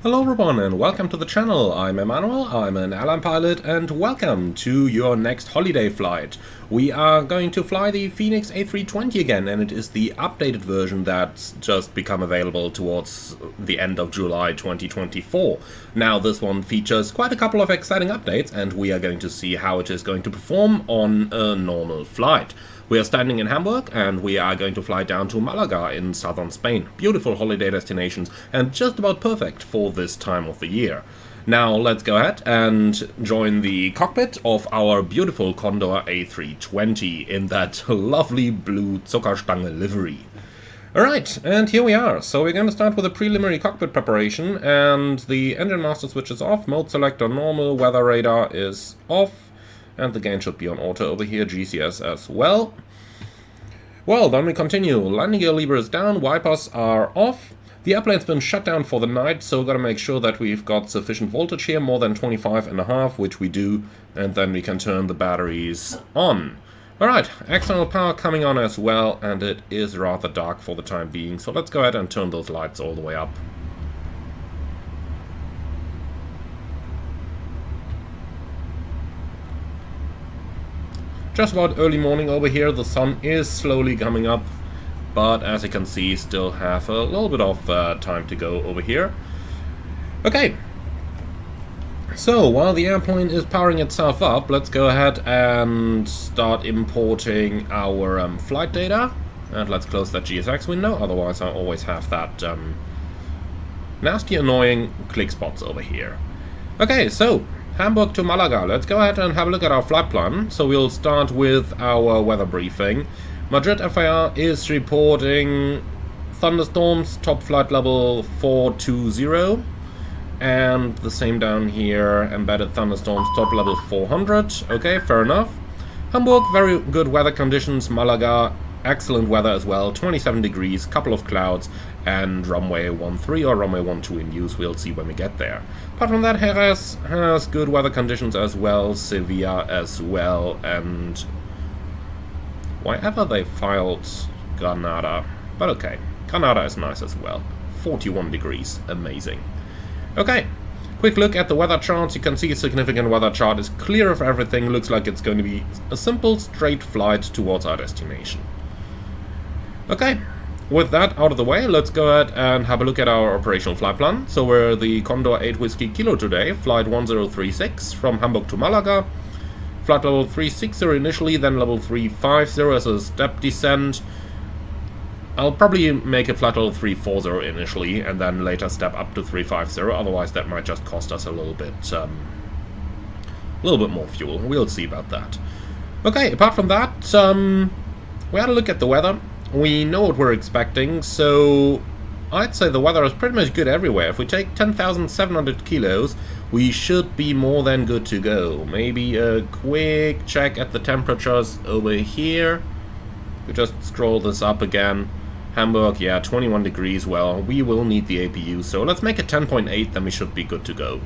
Hello everyone and welcome to the channel. I'm Emmanuel, I'm an airline pilot, and welcome to your next holiday flight. We are going to fly the Fenix A320 again, and it is the updated version that's just become available towards the end of July 2024. Now this one features quite a couple of exciting updates, and we are going to see how it is going to perform on a normal flight. We are standing in Hamburg and we are going to fly down to Màlaga in southern Spain. Beautiful holiday destinations and just about perfect for this time of the year. Now let's go ahead and join the cockpit of our beautiful Condor A320 in that lovely blue Zuckerstange livery. Alright, and here we are. So we're going to start with a preliminary cockpit preparation, and the engine master switch is off, mode selector normal, weather radar is off. And the gain should be on auto over here, GCS as well. Well, then we continue. Landing gear lever is down, wipers are off. The airplane's been shut down for the night, so we've got to make sure that we've got sufficient voltage here, more than 25.5, which we do, and then we can turn the batteries on. Alright, external power coming on as well, and it is rather dark for the time being, so let's go ahead and turn those lights all the way up. Just about early morning over here, the sun is slowly coming up, but as you can see, still have a little bit of time to go over here. Okay, so while the airplane is powering itself up, let's go ahead and start importing our flight data. And let's close that GSX window, otherwise I always have that nasty annoying click spots over here. Okay, so Hamburg to Malaga. Let's go ahead and have a look at our flight plan. So we'll start with our weather briefing. Madrid FAR is reporting thunderstorms, top flight level 420. And the same down here, embedded thunderstorms, top level 400. Okay, fair enough. Hamburg, very good weather conditions. Malaga, excellent weather as well. 27 degrees, couple of clouds, and runway 13 or runway 12 in use. We'll see when we get there. Apart from that, Jerez has good weather conditions as well, Sevilla as well, and why ever they filed Granada. But okay, Granada is nice as well. 41 degrees, amazing. Okay, quick look at the weather charts. You can see a significant weather chart is clear of everything. Looks like it's going to be a simple straight flight towards our destination. Okay, with that out of the way, let's go ahead and have a look at our operational flight plan. So we're the Condor 8 Whiskey Kilo today, flight 1036 from Hamburg to Malaga. Flight level 360 initially, then level 350 as a step descent. I'll probably make it flight level 340 initially, and then later step up to 350, otherwise that might just cost us a little bit more fuel. We'll see about that. Okay, apart from that, we had a look at the weather. We know what we're expecting, so I'd say the weather is pretty much good everywhere. If we take 10,700 kilos, we should be more than good to go. Maybe a quick check at the temperatures over here. We just scroll this up again. Hamburg, yeah, 21 degrees. Well, we will need the APU, so let's make it 10.8, then we should be good to go.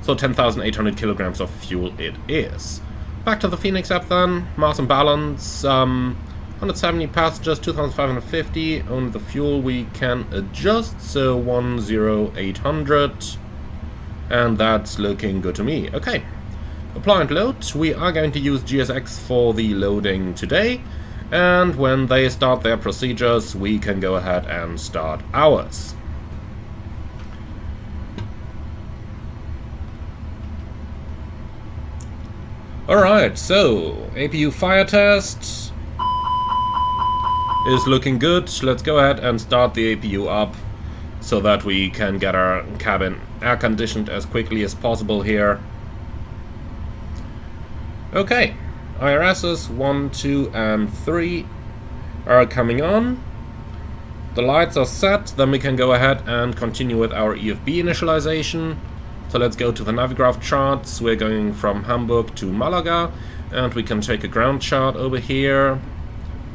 So 10,800 kilograms of fuel it is. Back to the Fenix app then. Mass and balance. 170 passengers, 2,550. Only the fuel we can adjust, so 10800. And that's looking good to me. Okay. Apply and load. We are going to use GSX for the loading today. And when they start their procedures, we can go ahead and start ours. Alright, so APU fire test is looking good. Let's go ahead and start the APU up so that we can get our cabin air conditioned as quickly as possible here. Okay, IRSs 1, 2, and 3 are coming on. The lights are set, then we can go ahead and continue with our EFB initialization. So let's go to the Navigraph charts. We're going from Hamburg to Malaga, and we can take a ground chart over here,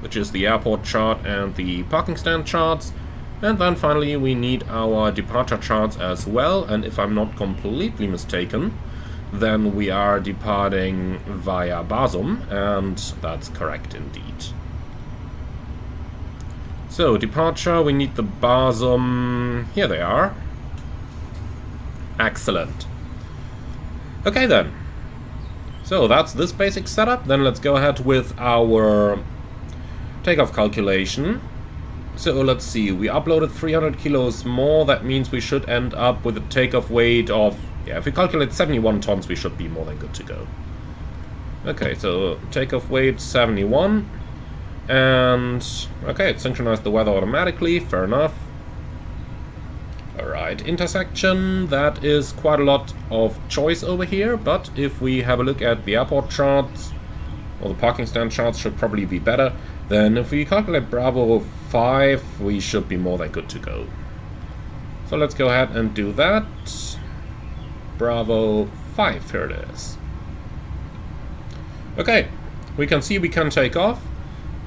which is the airport chart and the parking stand charts. And then finally we need our departure charts as well, and if I'm not completely mistaken, then we are departing via Basum, and that's correct indeed. So departure, we need the Basum, here they are. Excellent. Okay then. So that's this basic setup. Then let's go ahead with our takeoff calculation. So let's see, we uploaded 300 kilos more. That means we should end up with a takeoff weight of, yeah, if we calculate 71 tons, we should be more than good to go. Okay, so takeoff weight 71. And, okay, it synchronized the weather automatically, fair enough. Alright, intersection, that is quite a lot of choice over here, but if we have a look at the airport charts, or the parking stand charts should probably be better, then if we calculate Bravo 5, we should be more than good to go. So let's go ahead and do that. Bravo 5, here it is. Okay, we can see we can take off.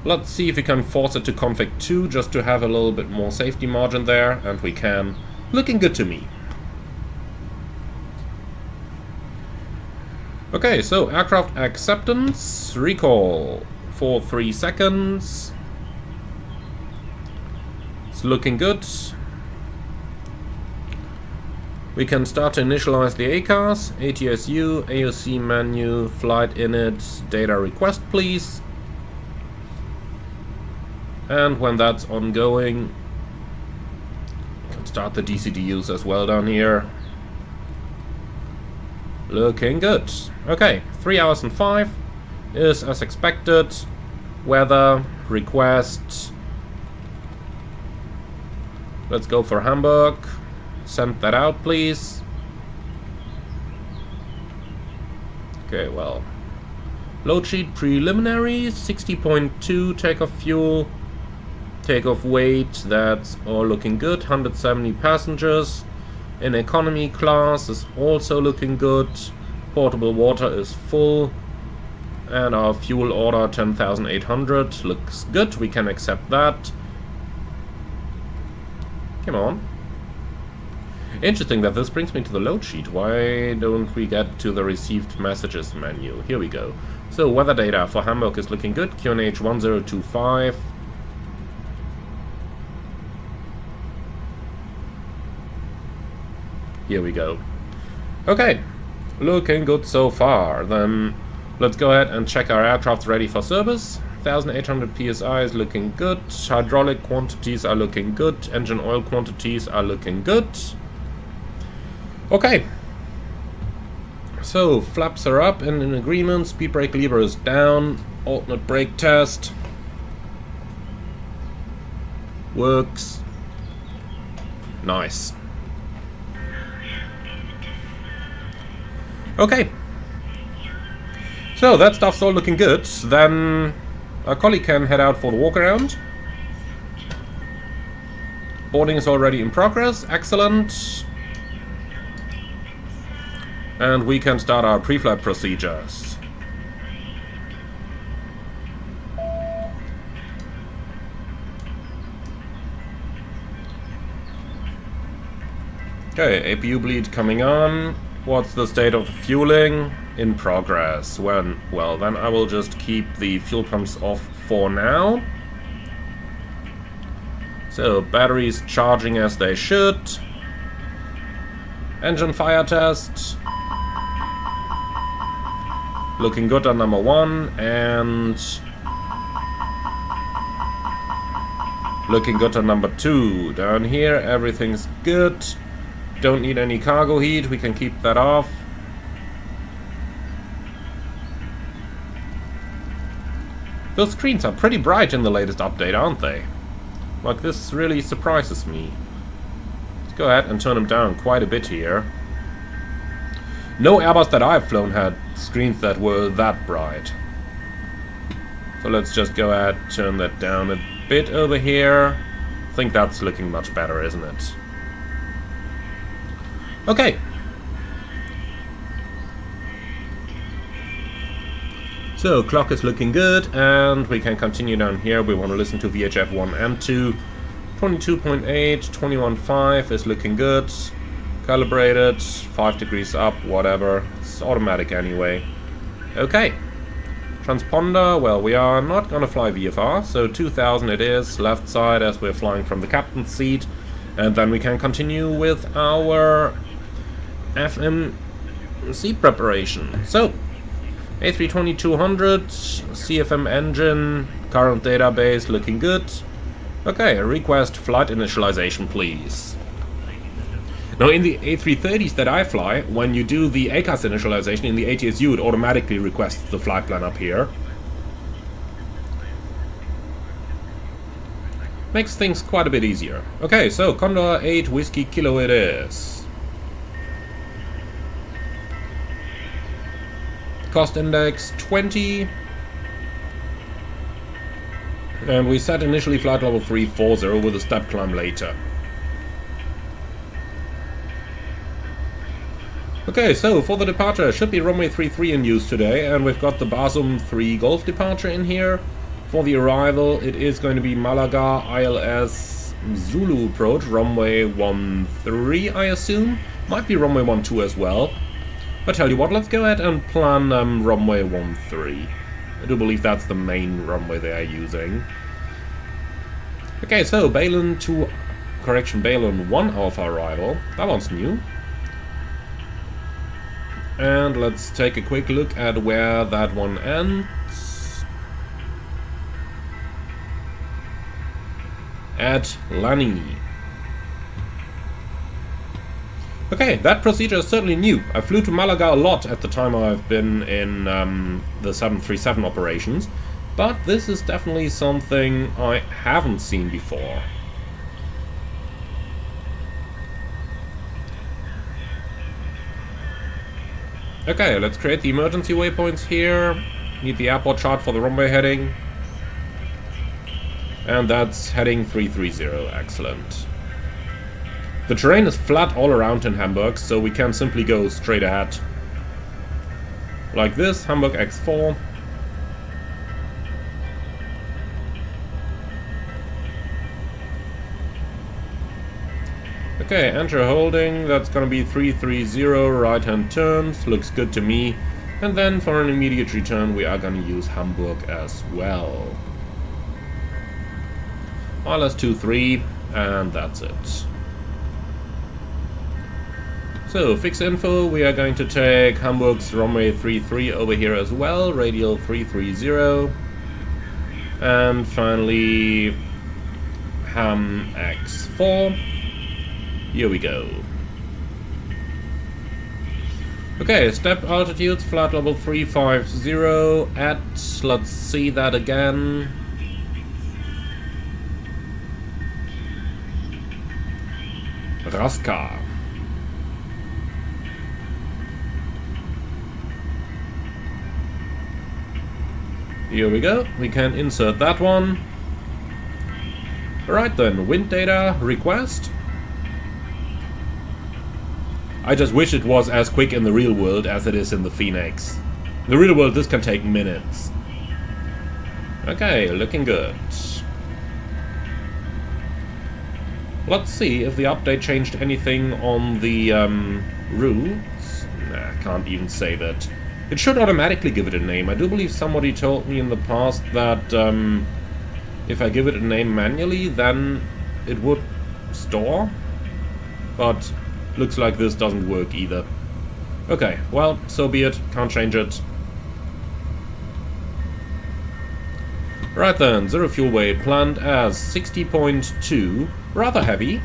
Let's see if we can force it to config 2 just to have a little bit more safety margin there, and we can. Looking good to me. Okay, so aircraft acceptance, recall for 3 seconds. It's looking good. We can start to initialize the ACARS, ATSU, AOC menu, flight init, data request please. And when that's ongoing, we can start the DCDUs as well down here. Looking good. Okay, 3 hours and 5 is as expected. Weather, request. Let's go for Hamburg. Send that out, please. Okay, well. Load sheet preliminary, 60.2 takeoff fuel. Takeoff weight, that's all looking good. 170 passengers. In economy class is also looking good. Portable water is full. And our fuel order 10,800 looks good. We can accept that. Come on. Interesting that this brings me to the load sheet. Why don't we get to the received messages menu? Here we go. So weather data for Hamburg is looking good. QNH 1025. Here we go. Okay, looking good so far. Then let's go ahead and check our aircraft ready for service. 1800 psi is looking good. Hydraulic quantities are looking good. Engine oil quantities are looking good. Okay. So flaps are up and in agreement. Speed brake lever is down. Alternate brake test. Works. Nice. Okay. So that stuff's all looking good. Then our colleague can head out for the walk around. Boarding is already in progress. Excellent. And we can start our pre-flight procedures. Okay, APU bleed coming on. What's the state of the fueling? In progress. When? Well, then I will just keep the fuel pumps off for now. So, batteries charging as they should. Engine fire test. Looking good on number 1, and looking good on number 2. Down here, everything's good. Don't need any cargo heat, we can keep that off. Those screens are pretty bright in the latest update, aren't they? Like, this really surprises me. Let's go ahead and turn them down quite a bit here. No Airbus that I've flown had screens that were that bright. So let's just go ahead and turn that down a bit over here. I think that's looking much better, isn't it? Okay. So clock is looking good, and we can continue down here. We want to listen to VHF 1 and 2. 22.8, 21.5 is looking good. Calibrated, 5 degrees up, whatever. It's automatic anyway. Okay. Transponder, well, we are not gonna fly VFR, so 2000 it is, left side as we're flying from the captain's seat. And then we can continue with our FMC preparation. So, A320-200, CFM engine, current database looking good. Okay, request flight initialization, please. Now, in the A330s that I fly, when you do the ACAS initialization in the ATSU, it automatically requests the flight plan up here. Makes things quite a bit easier. Okay, so Condor 8 Whiskey Kilo it is. Cost index 20. And we set initially flight level 340 with a step climb later. Okay, so for the departure, should be runway 33 in use today, and we've got the Basum 3 Golf departure in here. For the arrival, it is going to be Malaga ILS Zulu approach, runway 13, I assume. Might be runway 12 as well. But tell you what, let's go ahead and plan runway 13. I do believe that's the main runway they are using. Okay, so Balin 1 Alpha arrival. That one's new. And let's take a quick look at where that one ends. At Lani. Okay, that procedure is certainly new. I flew to Malaga a lot at the time I've been in the 737 operations, but this is definitely something I haven't seen before. Okay, let's create the emergency waypoints here. Need the airport chart for the runway heading. And that's heading 330, excellent. The terrain is flat all around in Hamburg, so we can simply go straight ahead. Like this, Hamburg X4. Okay, enter holding, that's gonna be 330, right hand turns, looks good to me. And then for an immediate return we are gonna use Hamburg as well. ILS 23, and that's it. So, fix info, we are going to take Hamburg's runway 33 over here as well, radial 330. And finally, Ham X4. Here we go. Okay, step altitudes, flight level 350 at, let's see that again. Raska. Here we go, we can insert that one. Alright then, wind data request. I just wish it was as quick in the real world as it is in the Fenix. In the real world this can take minutes. Okay, looking good. Let's see if the update changed anything on the routes. Nah, can't even save it. It should automatically give it a name. I do believe somebody told me in the past that if I give it a name manually, then it would store. But looks like this doesn't work either. Okay, well, so be it. Can't change it. Right then, zero fuel weight planned as 60.2. Rather heavy.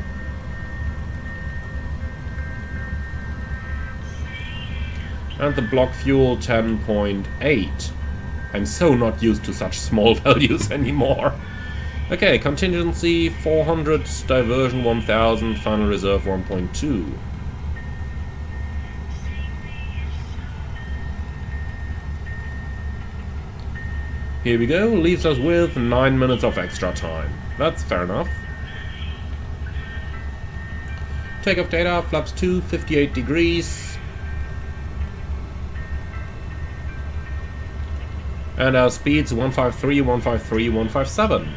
And the block fuel 10.8. I'm so not used to such small values anymore. Okay, contingency 400, diversion 1000, final reserve 1.2. Here we go, leaves us with 9 minutes of extra time. That's fair enough. Takeoff data, flaps 2, 58 degrees. And our speeds 153, 153, 157.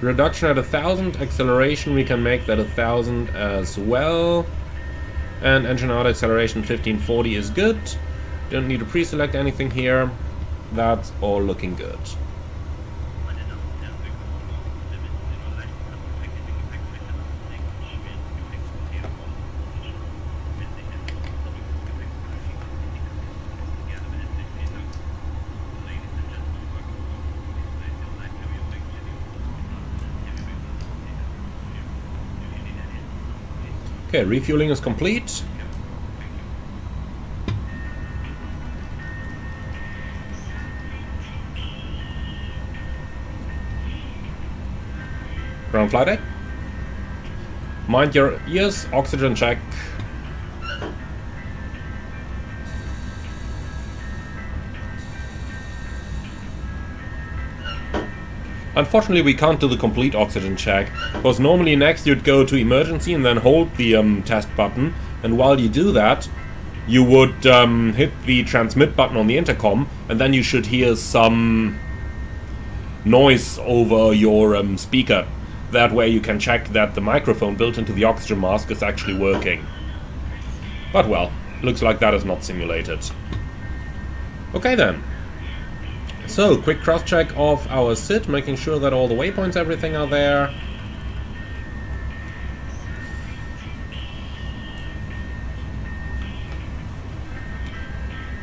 Reduction at 1000, acceleration we can make that 1000 as well. And engine out acceleration 1540 is good. Don't need to pre-select anything here. That's all looking good. Okay, refueling is complete. Ground flight deck. Mind your ears, oxygen check. Unfortunately, we can't do the complete oxygen check, because normally next you'd go to emergency and then hold the test button, and while you do that, you would hit the transmit button on the intercom, and then you should hear some noise over your speaker. That way you can check that the microphone built into the oxygen mask is actually working. But well, looks like that is not simulated. Okay then. So, quick cross-check of our SID, making sure that all the waypoints, everything are there.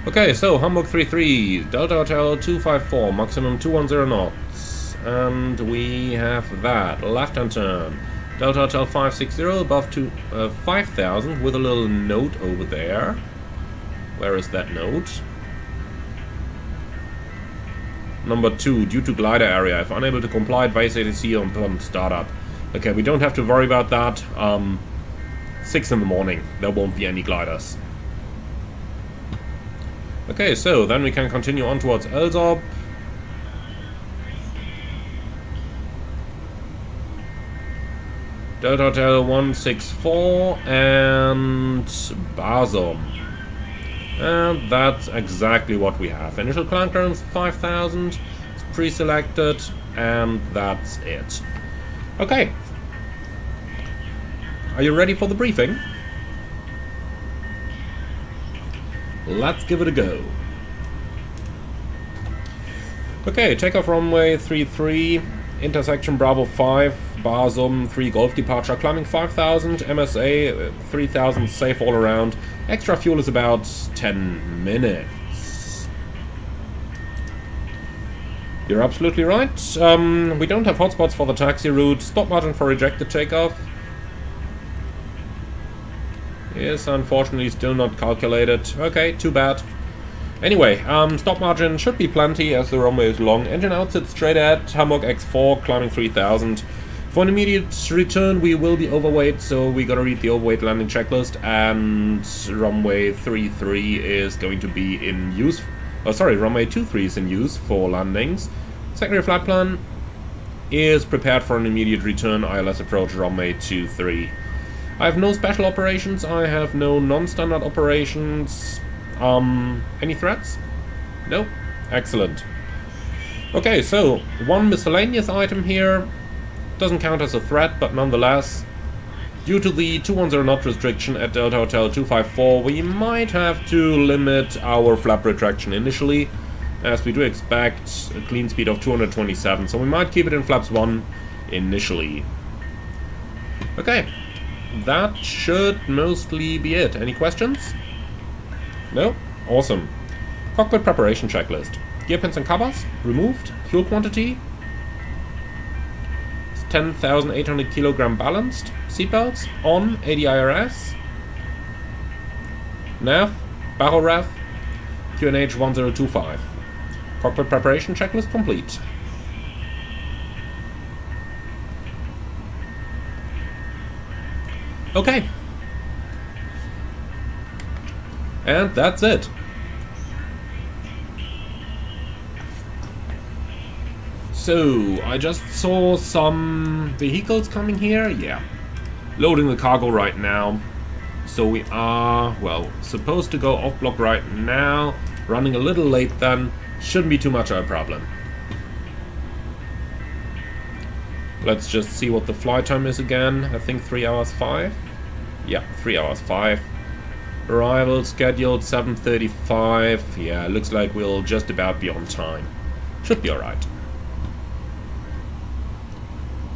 Okay, so Hamburg 33, Delta Hotel 254, maximum 210 knots. And we have that, left-hand turn. Delta Hotel 560, above 5,000, with a little note over there. Where is that note? Number 2, due to glider area, if unable to comply, advise ATC on startup. Okay, we don't have to worry about that. 6 in the morning, there won't be any gliders. Okay, so then we can continue on towards Elzop. Delta Hotel 164 and Basum. And that's exactly what we have. Initial climb clearance 5,000, it's pre-selected, and that's it. Okay. Are you ready for the briefing? Let's give it a go. Okay, takeoff runway 33, intersection Bravo 5, Basum 3 Golf departure, climbing 5,000, MSA 3,000, safe all around. Extra fuel is about 10 minutes. You're absolutely right. We don't have hotspots for the taxi route. Stop margin for rejected takeoff is unfortunately still not calculated. Okay, too bad. Anyway, stop margin should be plenty as the runway is long. Engine outside straight ahead, Hamburg X4, climbing 3,000. For an immediate return, we will be overweight, so we gotta read the overweight landing checklist, and runway 33 is going to be in use. Oh, sorry, runway 23 is in use for landings. Secondary flight plan is prepared for an immediate return, ILS approach runway 23. I have no special operations, I have no non-standard operations. Any threats? Nope. Excellent. Okay, so one miscellaneous item here. Doesn't count as a threat, but nonetheless, due to the 210 knot restriction at Delta Hotel 254, we might have to limit our flap retraction initially, as we do expect a clean speed of 227, so we might keep it in flaps 1 initially. Okay, that should mostly be it. Any questions? No? Awesome. Cockpit preparation checklist. Gear pins and covers removed. Fuel quantity 10,800 kilogram balanced. Seatbelts on. ADIRS. Nav. Barrel ref. QNH 1025. Cockpit preparation checklist complete. Okay. And that's it. So, I just saw some vehicles coming here. Yeah. Loading the cargo right now. So we are, well, supposed to go off block right now. Running a little late then. Shouldn't be too much of a problem. Let's just see what the flight time is again. I think 3 hours 5. Yeah, 3 hours 5. Arrival scheduled 7:35. Yeah, looks like we'll just about be on time. Should be alright.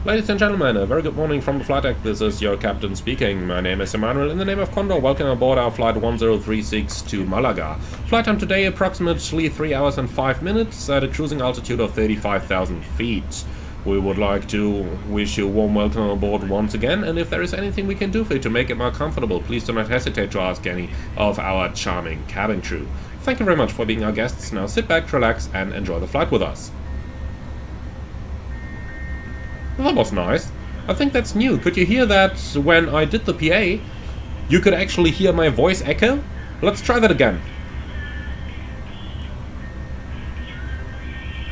Ladies and gentlemen, a very good morning from the flight deck. This is your captain speaking. My name is Emmanuel. In the name of Condor, welcome aboard our flight 1036 to Malaga. Flight time today approximately 3 hours and 5 minutes at a cruising altitude of 35,000 feet. We would like to wish you a warm welcome on board once again, and if there is anything we can do for you to make it more comfortable, please do not hesitate to ask any of our charming cabin crew. Thank you very much for being our guests. Now sit back, relax, and enjoy the flight with us. That was nice. I think that's new. Could you hear that when I did the PA? You could actually hear my voice echo? Let's try that again.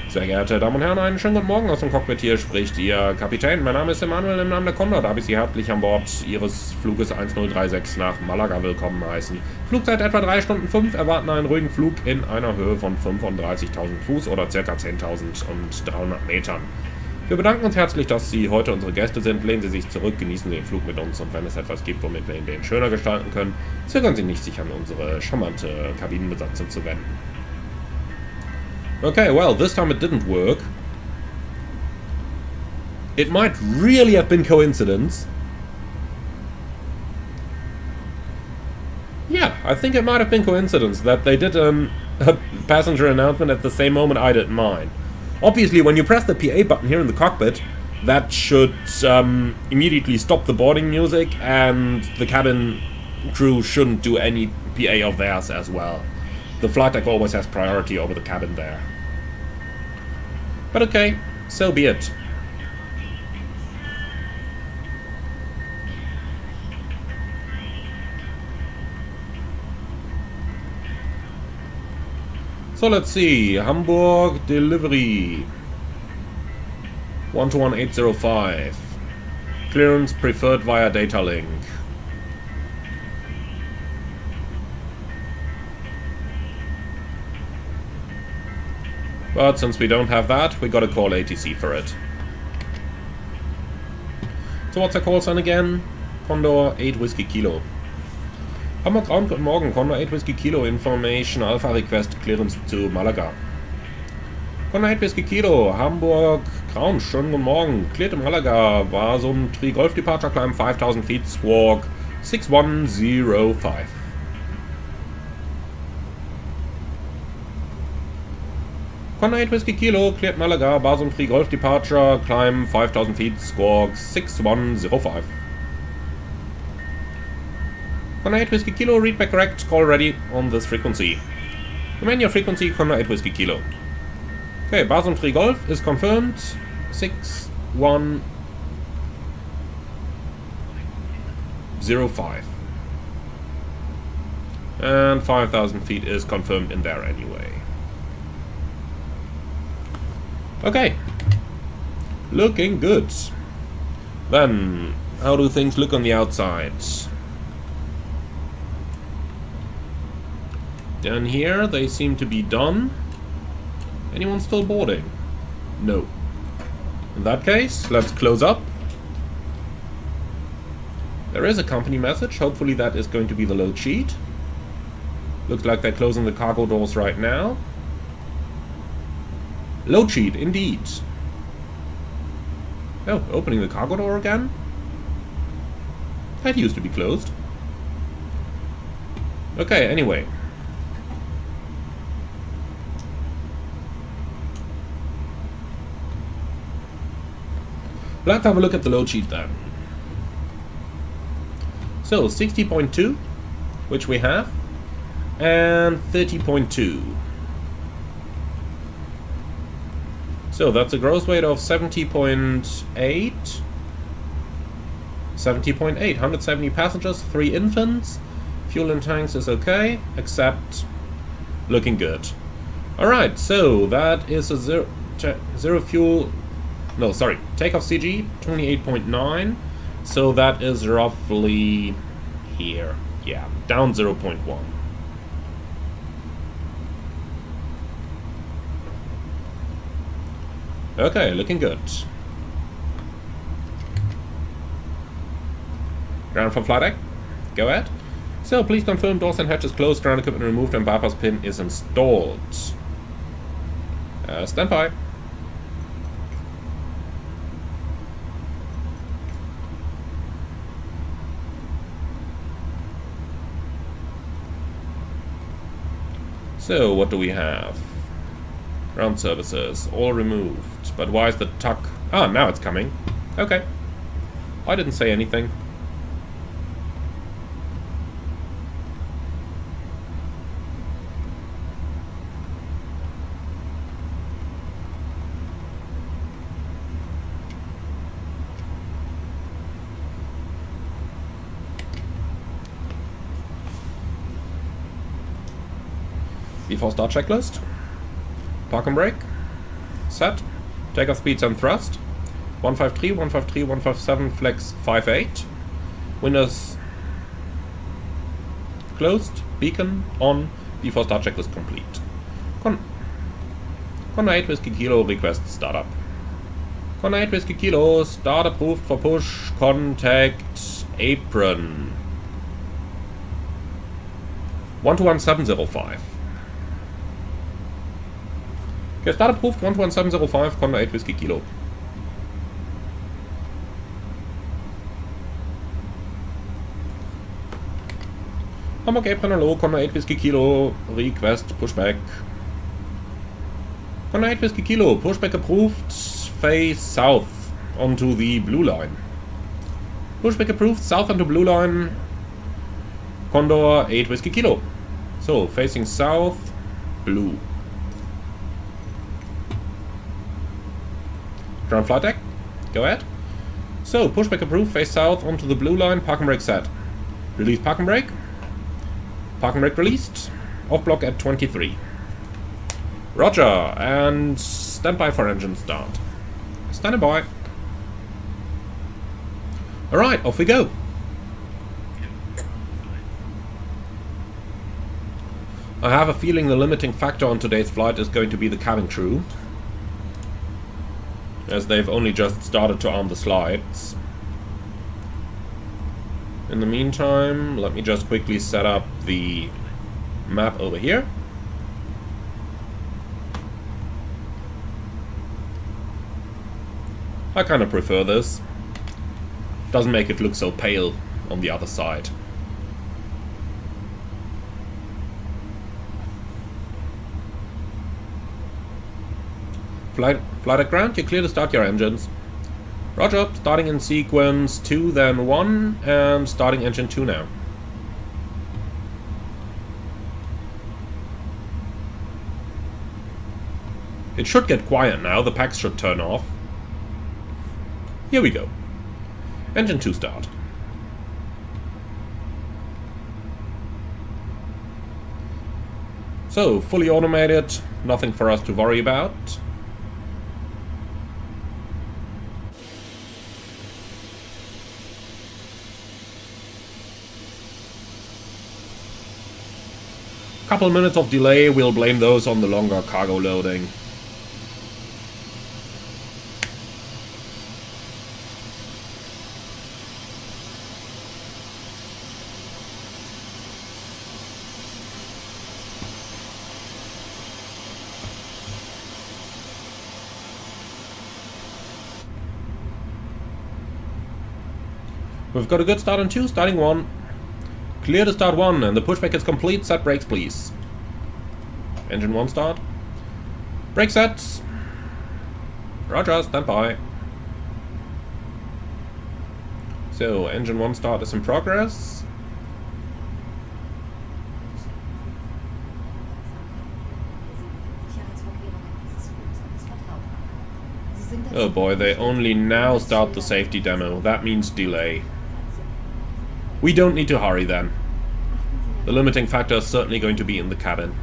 Sehr geehrte Damen und Herren, einen schönen guten Morgen aus dem Cockpit. Hier spricht Ihr Kapitän. Mein Name ist Emanuel, im Namen der Condor. Darf ich Sie herzlich an Bord Ihres Fluges 1036 nach Malaga willkommen heißen. Flugzeit etwa 3 Stunden 5, erwarten einen ruhigen Flug in einer Höhe von 35.000 Fuß oder ca. 10.300 Metern. Wir bedanken uns herzlich, dass Sie heute unsere Gäste sind. Lehnen Sie sich zurück, genießen Sie den Flug mit uns und wenn es etwas gibt, womit wir ihn den schöner gestalten können, zögern Sie nicht, sich an unsere charmante Kabinenbesatzung zu wenden. Okay, well, this time it didn't work. It might really have been coincidence. Yeah, I think it might have been coincidence that they did a passenger announcement at the same moment I did mine. Obviously, when you press the PA button here in the cockpit, that should immediately stop the boarding music, and the cabin crew shouldn't do any PA of theirs as well. The flight deck always has priority over the cabin there. But okay, so be it. So let's see, Hamburg delivery 121805. Clearance preferred via data link. But since we don't have that, we gotta call ATC for it. So what's our call sign again? Condor 8 Whiskey Kilo. Hamburg Ground, guten Morgen. Condor 8 Whiskey Kilo information Alpha request clearance to Malaga. Condor 8 Whiskey Kilo, Hamburg Ground, schönen guten Morgen. Cleared to Malaga, Basum 3 Golf Departure Climb 5000 feet, squawk 6105. Condor 8 Whiskey Kilo, cleared Malaga, Basum 3 Golf Departure, climb 5000 feet, squawk 6105. Condor 8 Whiskey Kilo, read back correct, call ready on this frequency. Remain your frequency, Condor 8 Whiskey Kilo. Okay, Basum 3 Golf is confirmed, 6105. And 5000 feet is confirmed in there anyway. Okay, looking good. Then, how do things look on the outside? Down here, they seem to be done. Anyone still boarding? No. In that case, let's close up. There is a company message. Hopefully that is going to be the load sheet. Looks like they're closing the cargo doors right now. Load sheet, indeed. Oh, opening the cargo door again? That used to be closed. Okay, anyway. Let's have a look at the load sheet then. So, 60.2, which we have, and 30.2. So that's a gross weight of 70.8. 70.8, 170 passengers, 3 infants. Fuel in tanks is okay, except looking good. Alright, so that is a zero fuel. No, sorry, takeoff CG 28.9. So that is roughly here. Yeah, down 0.1. Okay, looking good. Ground for flight deck. Go ahead. So, please confirm doors and hatches closed, ground equipment removed, and bypass pin is installed. Stand by. So, what do we have? Ground services, all removed. But why is the tuck... Ah, now it's coming. Okay. I didn't say anything. Before start checklist. Park and brake. Set. Takeoff speeds and thrust. 153, 153, 157, flex 58. Windows closed. Beacon on. Before start checklist complete. Con 8 Whiskey Kilo request startup. Con 8 Whiskey Kilo start approved for push. Contact apron. 121705. Okay, start approved 121705, Condor 8 Whiskey Kilo. Hamburg apron hello, Condor 8 Whiskey Kilo, request pushback. Condor 8 Whiskey Kilo, pushback approved, face south onto the blue line. Pushback approved, south onto blue line, Condor 8 Whiskey Kilo. So, facing south, blue. Ground flight deck, go ahead. So, pushback approved, face south onto the blue line, park and brake set. Release park and brake. Park and brake released. Off block at 23. Roger, and stand by for engine start. Standing by. Alright, off we go. I have a feeling the limiting factor on today's flight is going to be the cabin crew, as they've only just started to arm the slides. In the meantime, let me just quickly set up the map over here. I kind of prefer this. Doesn't make it look so pale on the other side. Flight at ground, you're clear to start your engines. Roger, starting in sequence 2, then 1, and starting engine 2 now. It should get quiet now, the packs should turn off. Here we go. Engine 2 start. So, fully automated, nothing for us to worry about. Couple minutes of delay, we'll blame those on the longer cargo loading. We've got a good start on 2, starting 1. Clear to start 1, and the pushback is complete. Set brakes, please. Engine 1 start. Brake sets. Roger, stand by. So, engine 1 start is in progress. Oh boy, they only now start the safety demo. That means delay. We don't need to hurry then. The limiting factor is certainly going to be in the cabin.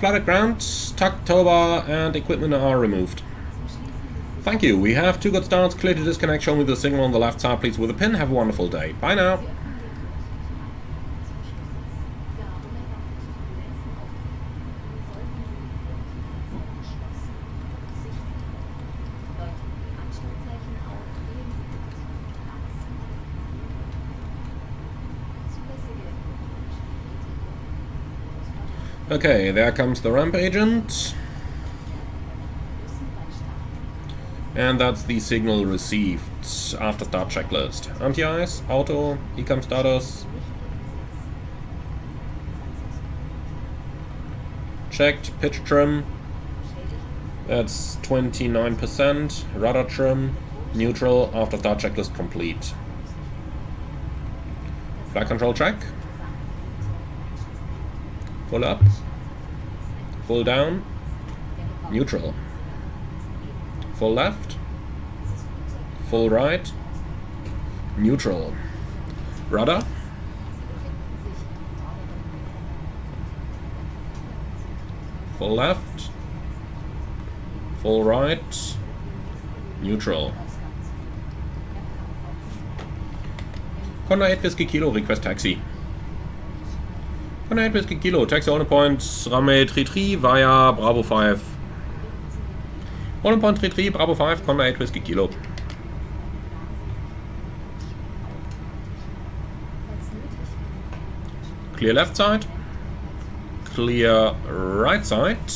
Flat at ground, tuck, tow bar, and equipment are removed. Thank you. We have 2 good starts. Clear to disconnect. Show me the signal on the left side, please, with a pin. Have a wonderful day. Bye now. Okay, there comes the ramp agent. And that's the signal received after start checklist. Anti-ice, auto, ecam status. Checked, pitch trim. That's 29%. Rudder trim, neutral, after start checklist complete. Flight control check. Full up. Full down. Neutral. Full left. Full right. Neutral. Rudder. Full left. Full right. Neutral. Condor 8 Whiskey Kilo, request taxi. Condor 8 Whiskey Kilo, taxi on point, runway 33 via Bravo 5. On point 33, Bravo 5, Condor 8 Whiskey Kilo. Clear left side. Clear right side.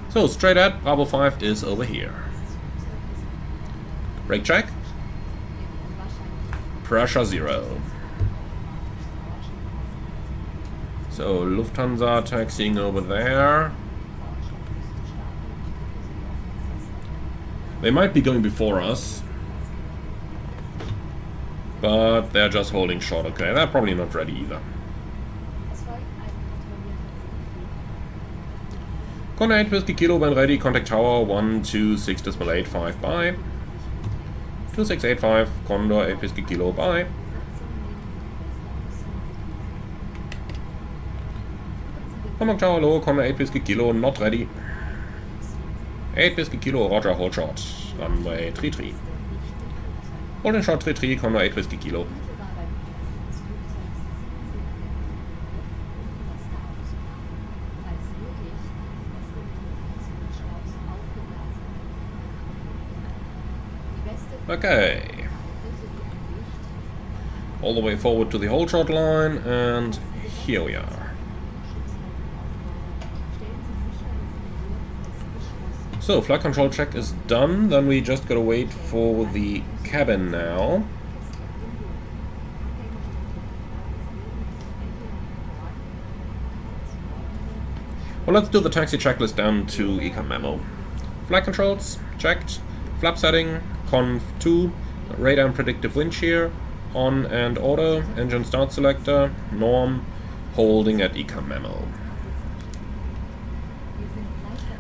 So straight ahead, Bravo 5 is over here. Brake check. Pressure 0. So Lufthansa taxiing over there. They might be going before us, but they're just holding short. Okay, they're probably not ready either. Condor 8 Whiskey Kilo when ready, contact tower 126.85, bye. 2685, Condor 8 Whiskey Kilo, bye. Hamburg tower low, Condor 8 Whiskey Kilo, not ready. 8 Whiskey Kilo, roger, hold short, runway 33. Holding short 33, Condor 8 Whiskey Kilo. Okay. All the way forward to the hold short line, and here we are. So, flight control check is done, then we just gotta wait for the cabin now. Well, let's do the taxi checklist down to econ memo. Flight controls, checked. Flap setting, conv 2, radar and predictive wind shear, on and auto, engine start selector, norm, holding at econ memo.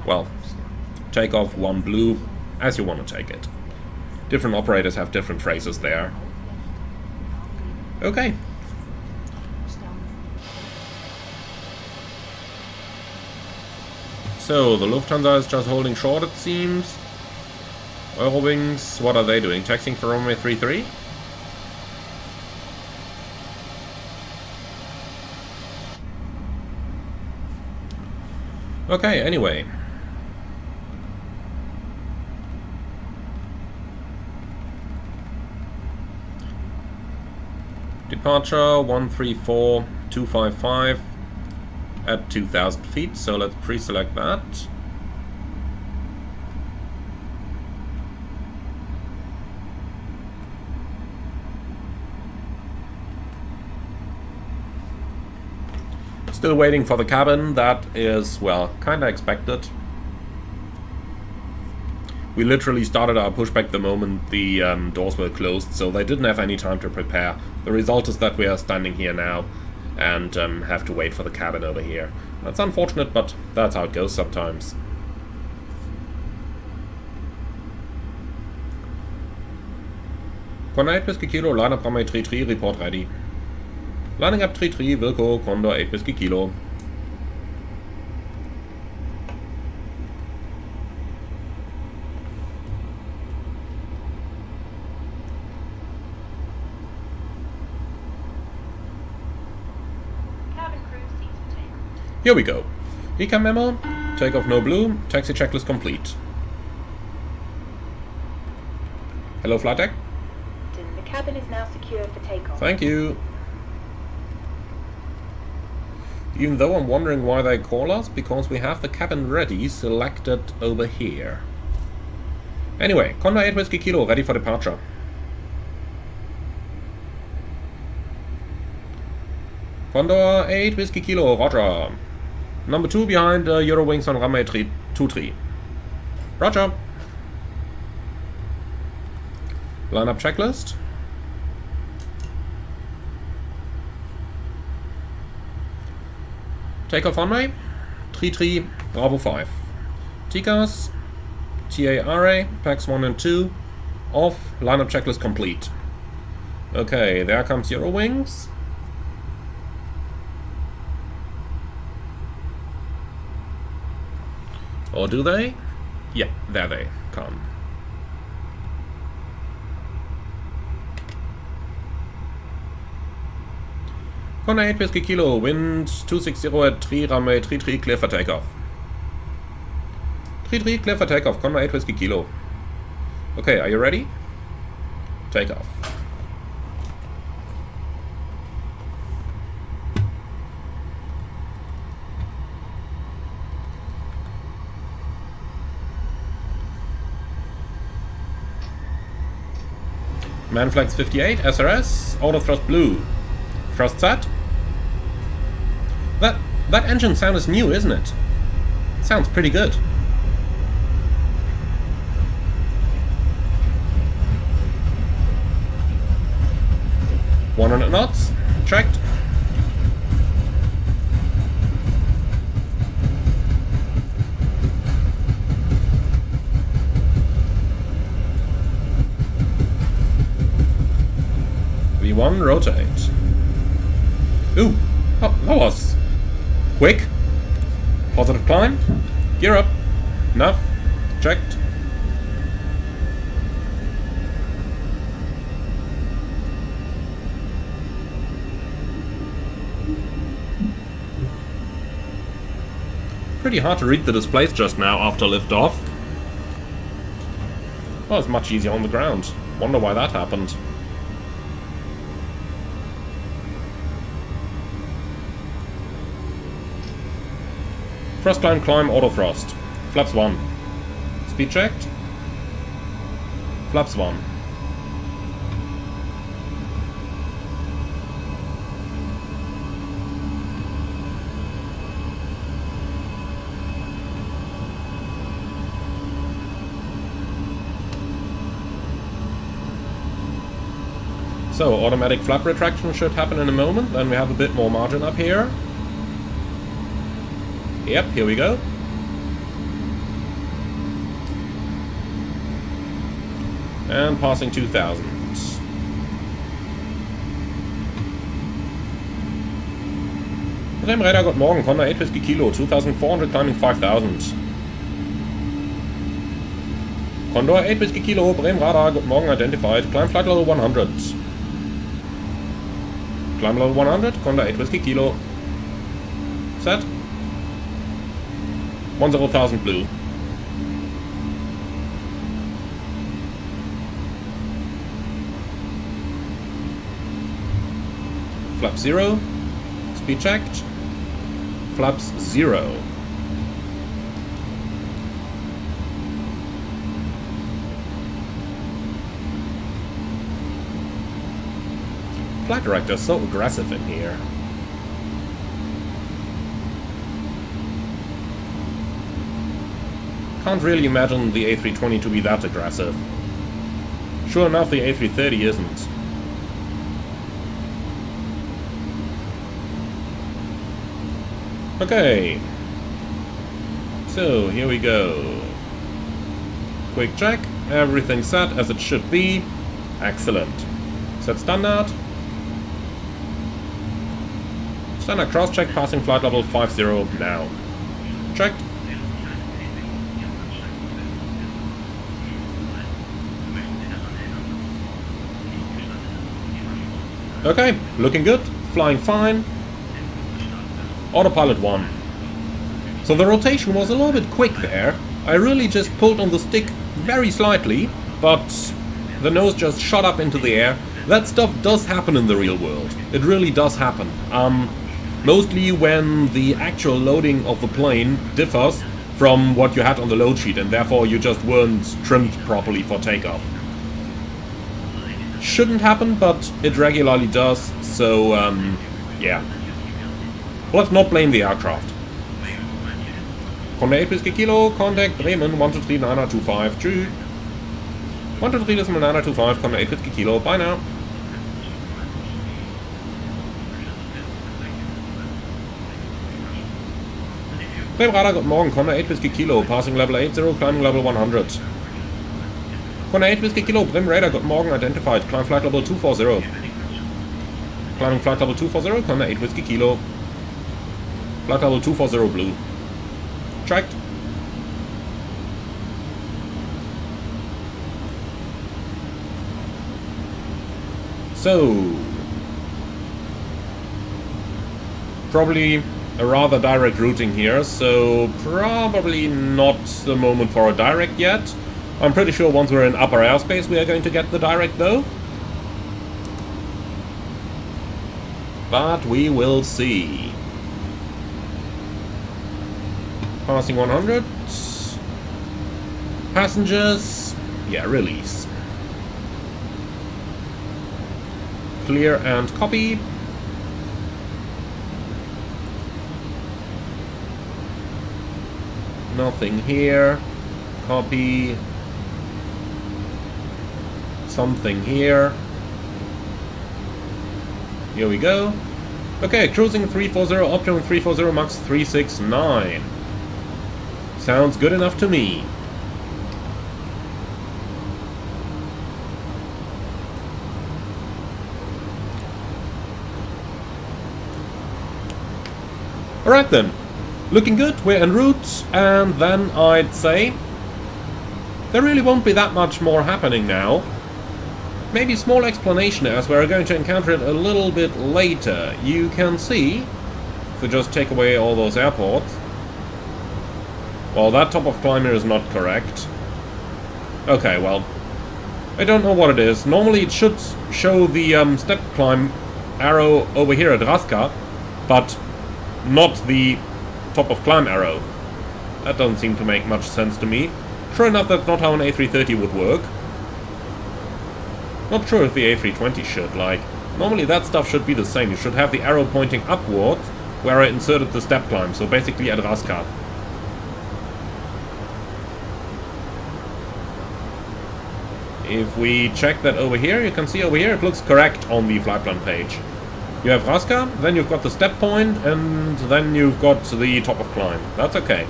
Well, takeoff 1 blue, as you want to take it. Different operators have different phrases there. Okay. So, the Lufthansa is just holding short, it seems. Eurowings, what are they doing? Taxiing for runway 33? Okay, anyway. Departure 134255 at 2000 feet, so let's pre-select that. Still waiting for the cabin. That is, well, kinda expected. We literally started our pushback the moment the doors were closed, so they didn't have any time to prepare. The result is that we are standing here now and have to wait for the cabin over here. That's unfortunate, but that's how it goes sometimes. Condor 8 Whiskey Kilo, line up runway 33, report ready. Lining up 33, Wilco, Condor 8 Whiskey Kilo. Cabin crew seats for takeoff. Here we go. Ecam memo, takeoff no blue, taxi checklist complete. Hello, flight deck. The cabin is now secure for takeoff. Thank you. Even though I'm wondering why they call us, because we have the cabin ready selected over here. Anyway, Condor 8 Whiskey Kilo, ready for departure. Condor 8 Whiskey Kilo, roger. Number 2 behind Eurowings on runway 23. Roger. Lineup checklist. Takeoff runway 33 Bravo 5. TCAS, TARA, packs 1 and 2, off, lineup checklist complete. Okay, there comes Eurowings. Or do they? Yeah, there they come. Condor 8 Whiskey Kilo, wind 260 at 3, runway 33, clear for takeoff. 33, clear for takeoff, Condor 8 Whiskey Kilo. Okay, are you ready? Takeoff. Manflex 58, SRS, auto thrust blue. Thrust set. That engine sound is new, isn't it? Sounds pretty good. .100 knots, checked. V1, rotate. Ooh, oh, that was quick. Positive climb. Gear up. Enough. Checked. Pretty hard to read the displays just now after liftoff. Well, it's much easier on the ground. Wonder why that happened. Thrust climb, auto thrust. Flaps 1. Speed checked. Flaps 1. So, automatic flap retraction should happen in a moment, then we have a bit more margin up here. Yep, here we go. And passing 2000. Bremradar, guten Morgen, Condor 8 Whiskey Kilo, 2400 climbing 5000. Condor 8 Whiskey Kilo, Bremradar, guten Morgen, identified, climb flight level 100. Climb level 100, Condor 8 Whiskey Kilo. Set. 10,000 blue. Flap 0. Speed checked. Flaps 0. Flight director is so aggressive in here. Can't really imagine the A320 to be that aggressive. Sure enough, the A330 isn't. Okay. So, here we go. Quick check. Everything set as it should be. Excellent. Set standard. Standard cross-check, passing flight level 50 now. Checked. Okay, looking good, flying fine. Autopilot 1. So the rotation was a little bit quick there. I really just pulled on the stick very slightly, but the nose just shot up into the air. That stuff does happen in the real world. It really does happen. Mostly when the actual loading of the plane differs from what you had on the load sheet, and therefore you just weren't trimmed properly for takeoff. Shouldn't happen, but it regularly does, so yeah. Let's not blame the aircraft. Conde 8 Whiskey Kilo, contact Bremen 123-925, tschüss. 123-925, Conde 8 Whiskey Kilo, bye now. Bremen Radar, guten Morgen, Conde 8 Whiskey Kilo, passing level 80, climbing level 100. Conde 8 Whiskey Kilo, Bremen Radar, guten Morgen, identified, climb flight level 240. Climbing flight level 240, Conde 8 Whiskey Kilo. Flight level 240 blue. Tracked. So, probably a rather direct routing here, so probably not the moment for a direct yet. I'm pretty sure once we're in upper airspace we are going to get the direct though. But we will see. Passing 100. Passengers. Yeah, release. Clear and copy. Nothing here. Copy. Something here. Here we go. Okay, cruising 340, optimum 340, max 369. Sounds good enough to me. Alright then. Looking good, we're en route, and then I'd say there really won't be that much more happening now. Maybe small explanation as we're going to encounter it a little bit later. You can see, if we just take away all those airports, well, that top of climber is not correct. Okay, well, I don't know what it is. Normally it should show the step climb arrow over here at Raska, but not the top of climb arrow. That doesn't seem to make much sense to me. Sure enough, that's not how an A330 would work. Not sure if the A320 should, like, normally that stuff should be the same. You should have the arrow pointing upwards where I inserted the step climb, so basically at Raska. If we check that over here, you can see over here it looks correct on the flight plan page. You have Raska, then you've got the step point, and then you've got the top of climb. That's okay.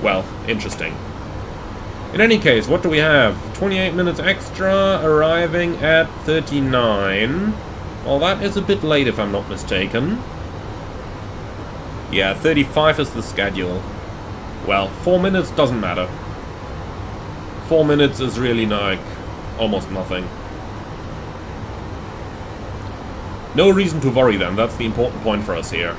Well, interesting. In any case, what do we have? 28 minutes extra, arriving at 39. Well, that is a bit late if I'm not mistaken. Yeah, 35 is the schedule. Well, 4 minutes doesn't matter. 4 minutes is really like almost nothing. No reason to worry then, that's the important point for us here.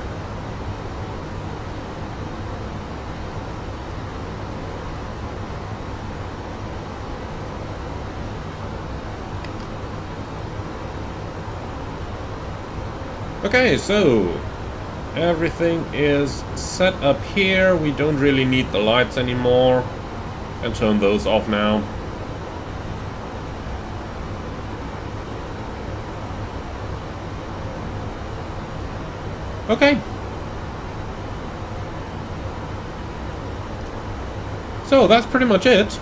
Okay, so everything is set up here. We don't really need the lights anymore. And turn those off now. Okay. So that's pretty much it.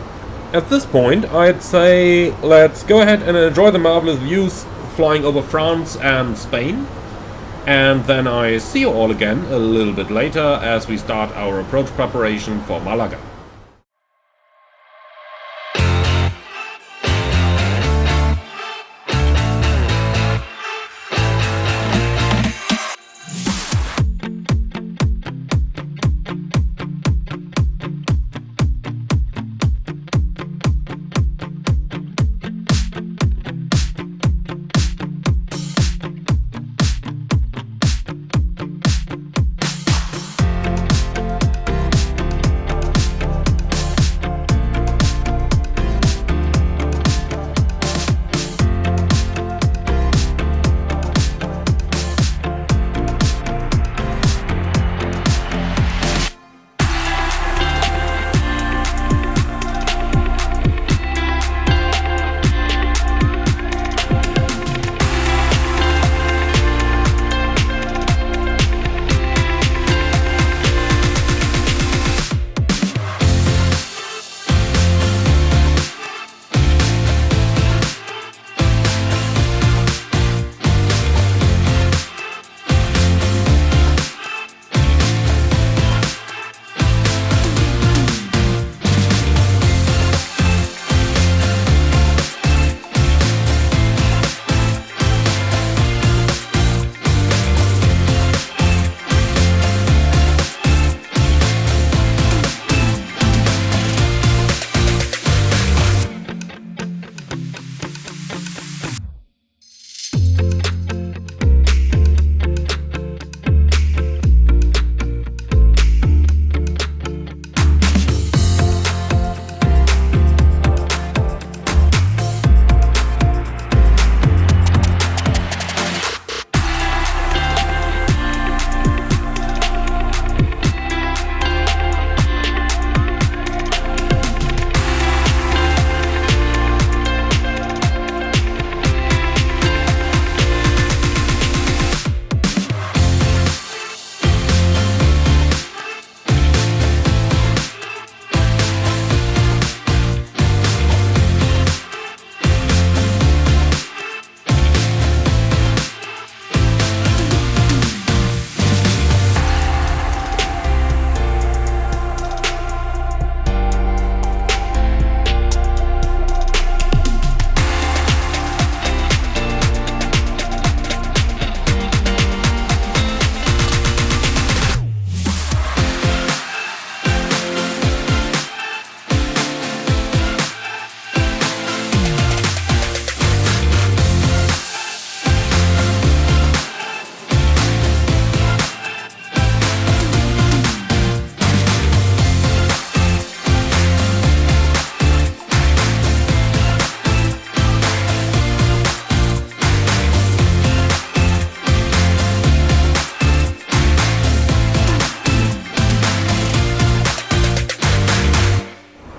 At this point, I'd say let's go ahead and enjoy the marvelous views flying over France and Spain. And then I see you all again a little bit later as we start our approach preparation for Malaga.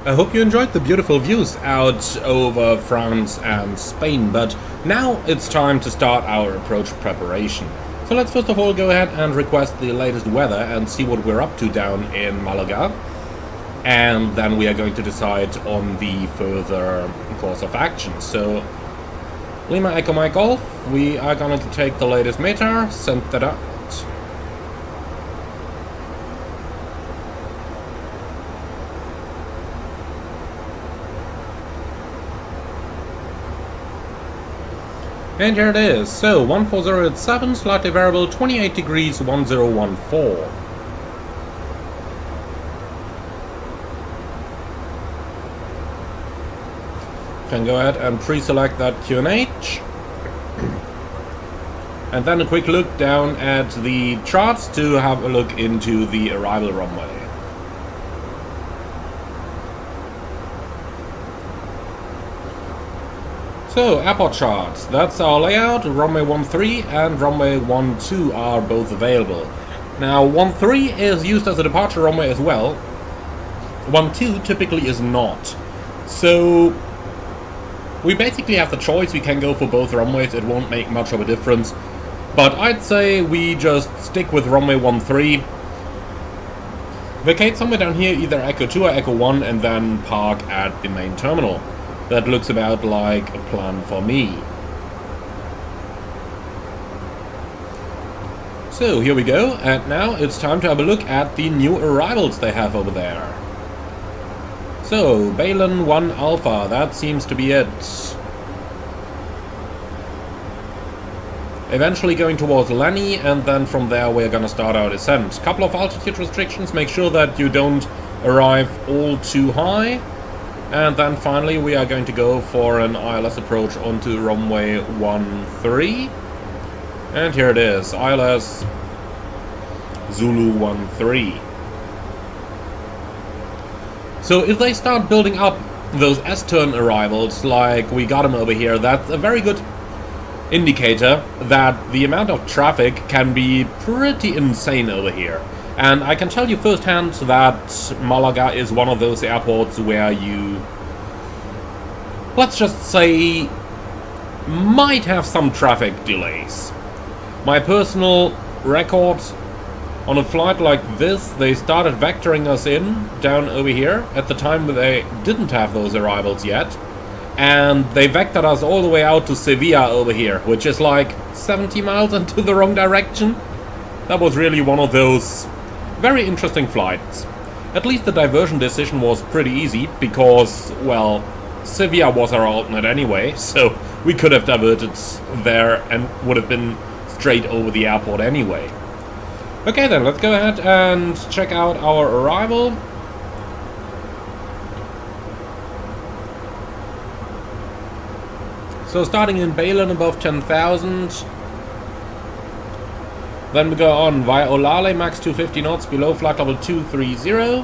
I hope you enjoyed the beautiful views out over France and Spain, but now it's time to start our approach preparation. So let's first of all go ahead and request the latest weather and see what we're up to down in Malaga. And then we are going to decide on the further course of action. So, Lima Echo Mike Golf, we are going to take the latest meter, send that out. And here it is, so 14087, slightly variable, 28 degrees, 1014. Can go ahead and pre-select that QNH. And then a quick look down at the charts to have a look into the arrival runway. So, airport charts, that's our layout. Runway 13 and runway 12 are both available. Now, 13 is used as a departure runway as well. 12 typically is not. So, we basically have the choice, we can go for both runways, it won't make much of a difference. But I'd say we just stick with runway 13. Vacate somewhere down here, either Echo 2 or Echo 1, and then park at the main terminal. That looks about like a plan for me. So here we go, and now it's time to have a look at the new arrivals they have over there. So, Balin 1 Alpha, that seems to be it. Eventually going towards Lenny, and then from there we're gonna start our descent. Couple of altitude restrictions, make sure that you don't arrive all too high. And then finally we are going to go for an ILS approach onto runway 13. And here it is, ILS Zulu 13. So if they start building up those S-turn arrivals like we got them over here, that's a very good indicator that the amount of traffic can be pretty insane over here. And I can tell you firsthand that Malaga is one of those airports where you, let's just say, might have some traffic delays. My personal record on a flight like this, they started vectoring us in down over here at the time they didn't have those arrivals yet. And they vectored us all the way out to Sevilla over here, which is like 70 miles into the wrong direction. That was really one of those very interesting flights. At least the diversion decision was pretty easy, because, well, Sevilla was our alternate anyway, so we could have diverted there and would have been straight over the airport anyway. Okay then, let's go ahead and check out our arrival. So starting in Balin above 10,000. Then we go on via Olale, max 250 knots, below flight level 230.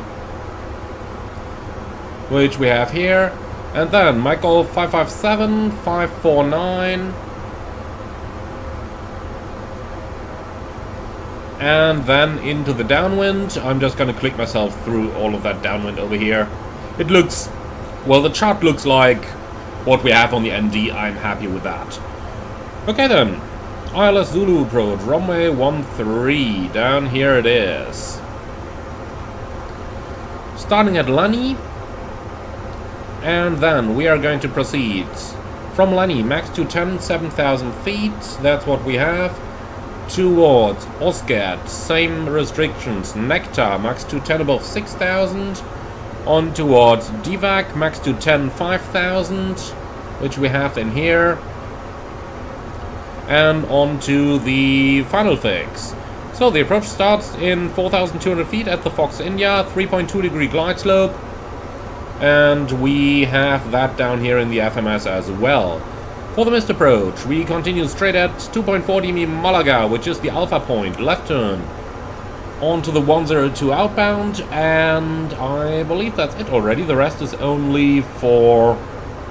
Which we have here. And then Michael 557, 549. And then into the downwind. I'm just gonna click myself through all of that downwind over here. It looks, well, the chart looks like what we have on the ND. I'm happy with that. Okay then. ILS Zulu approach, runway 13, down here it is. Starting at Lani, and then we are going to proceed from Lani, max to 7,000 feet, that's what we have, towards Osgard, same restrictions, Nectar, max to 10 above 6,000, on towards Divac, max to 5,000, which we have in here, and on to the final fix. So the approach starts in 4,200 feet at the Fox India, 3.2 degree glide slope, and we have that down here in the FMS as well. For the missed approach, we continue straight at 2.4 dm Malaga, which is the alpha point, left turn, onto the 102 outbound, and I believe that's it already. The rest is only for,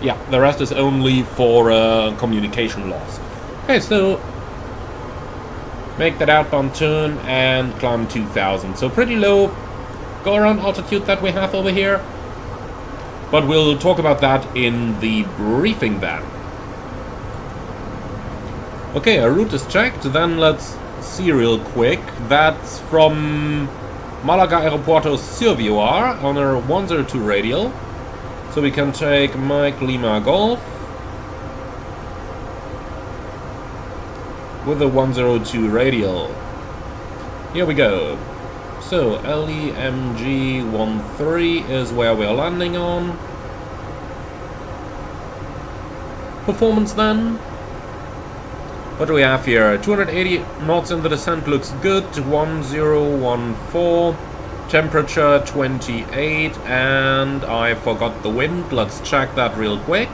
yeah, the rest is only for communication loss. Okay, so make that outbound turn and climb 2,000. So pretty low go-around altitude that we have over here. But we'll talk about that in the briefing then. Okay, our route is checked, then let's see real quick. That's from Màlaga Aeropuerto Circular on a 102 radial. So we can take Mike Lima Golf with a 102 radial. Here we go. So LEMG 13 is where we're landing on. Performance then. What do we have here? 280 knots in the descent looks good. 1014. Temperature 28. And I forgot the wind. Let's check that real quick.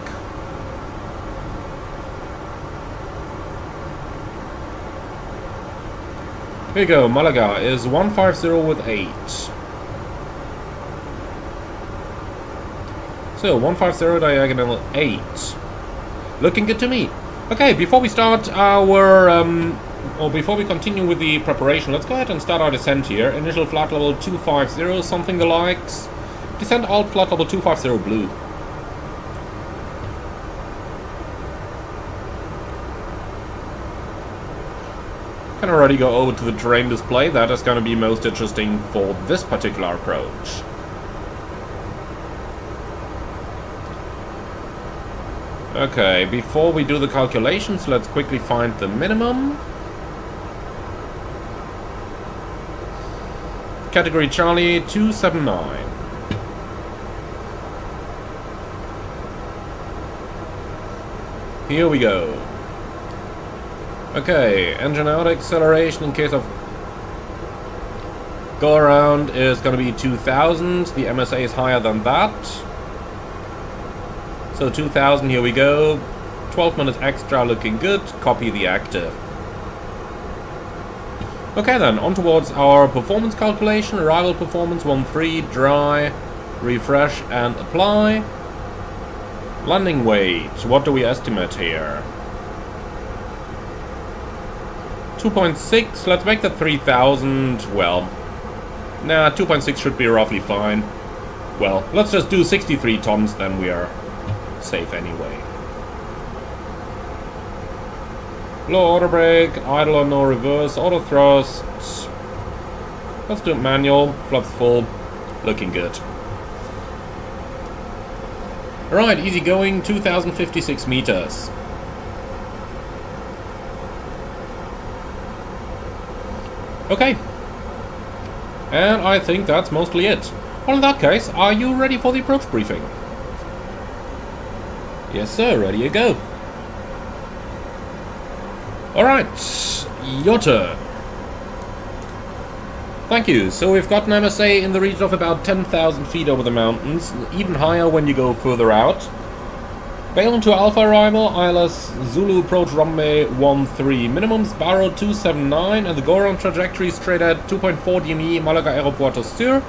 Here we go. Malaga is 150 with 8. So 150 diagonal 8. Looking good to me. Okay, before we start our, or before we continue with the preparation, let's go ahead and start our descent here. Initial flight level 250, something the likes. Descent alt flight level 250 blue. Can already go over to the terrain display. That is going to be most interesting for this particular approach. Okay, before we do the calculations, let's quickly find the minimum. Category Charlie 279. Here we go. Okay, engine out acceleration in case of go around is going to be 2000. The MSA is higher than that. So 2000, here we go. 12 minutes extra, looking good. Copy the active. Okay then, on towards our performance calculation. Arrival performance 13, dry, refresh and apply. Landing weight, what do we estimate here? 2.6, let's make that 3000, well, nah, 2.6 should be roughly fine. Well, let's just do 63 tons, then we are safe anyway. Low auto brake, idle or no reverse, auto thrust. Let's do it manual, flaps full, looking good. Alright, easy going, 2056 meters. Okay. And I think that's mostly it. Well, in that case, are you ready for the approach briefing? Yes, sir. Ready to go. Alright. Your turn. Thank you. So we've got an MSA in the region of about 10,000 feet over the mountains. Even higher when you go further out. Bail into Alpha arrival, ILS Zulu approach runway 13. Minimums Barrow 279 and the go-around trajectory straight at 2.4 DME Malaga Aeropuerto Sur.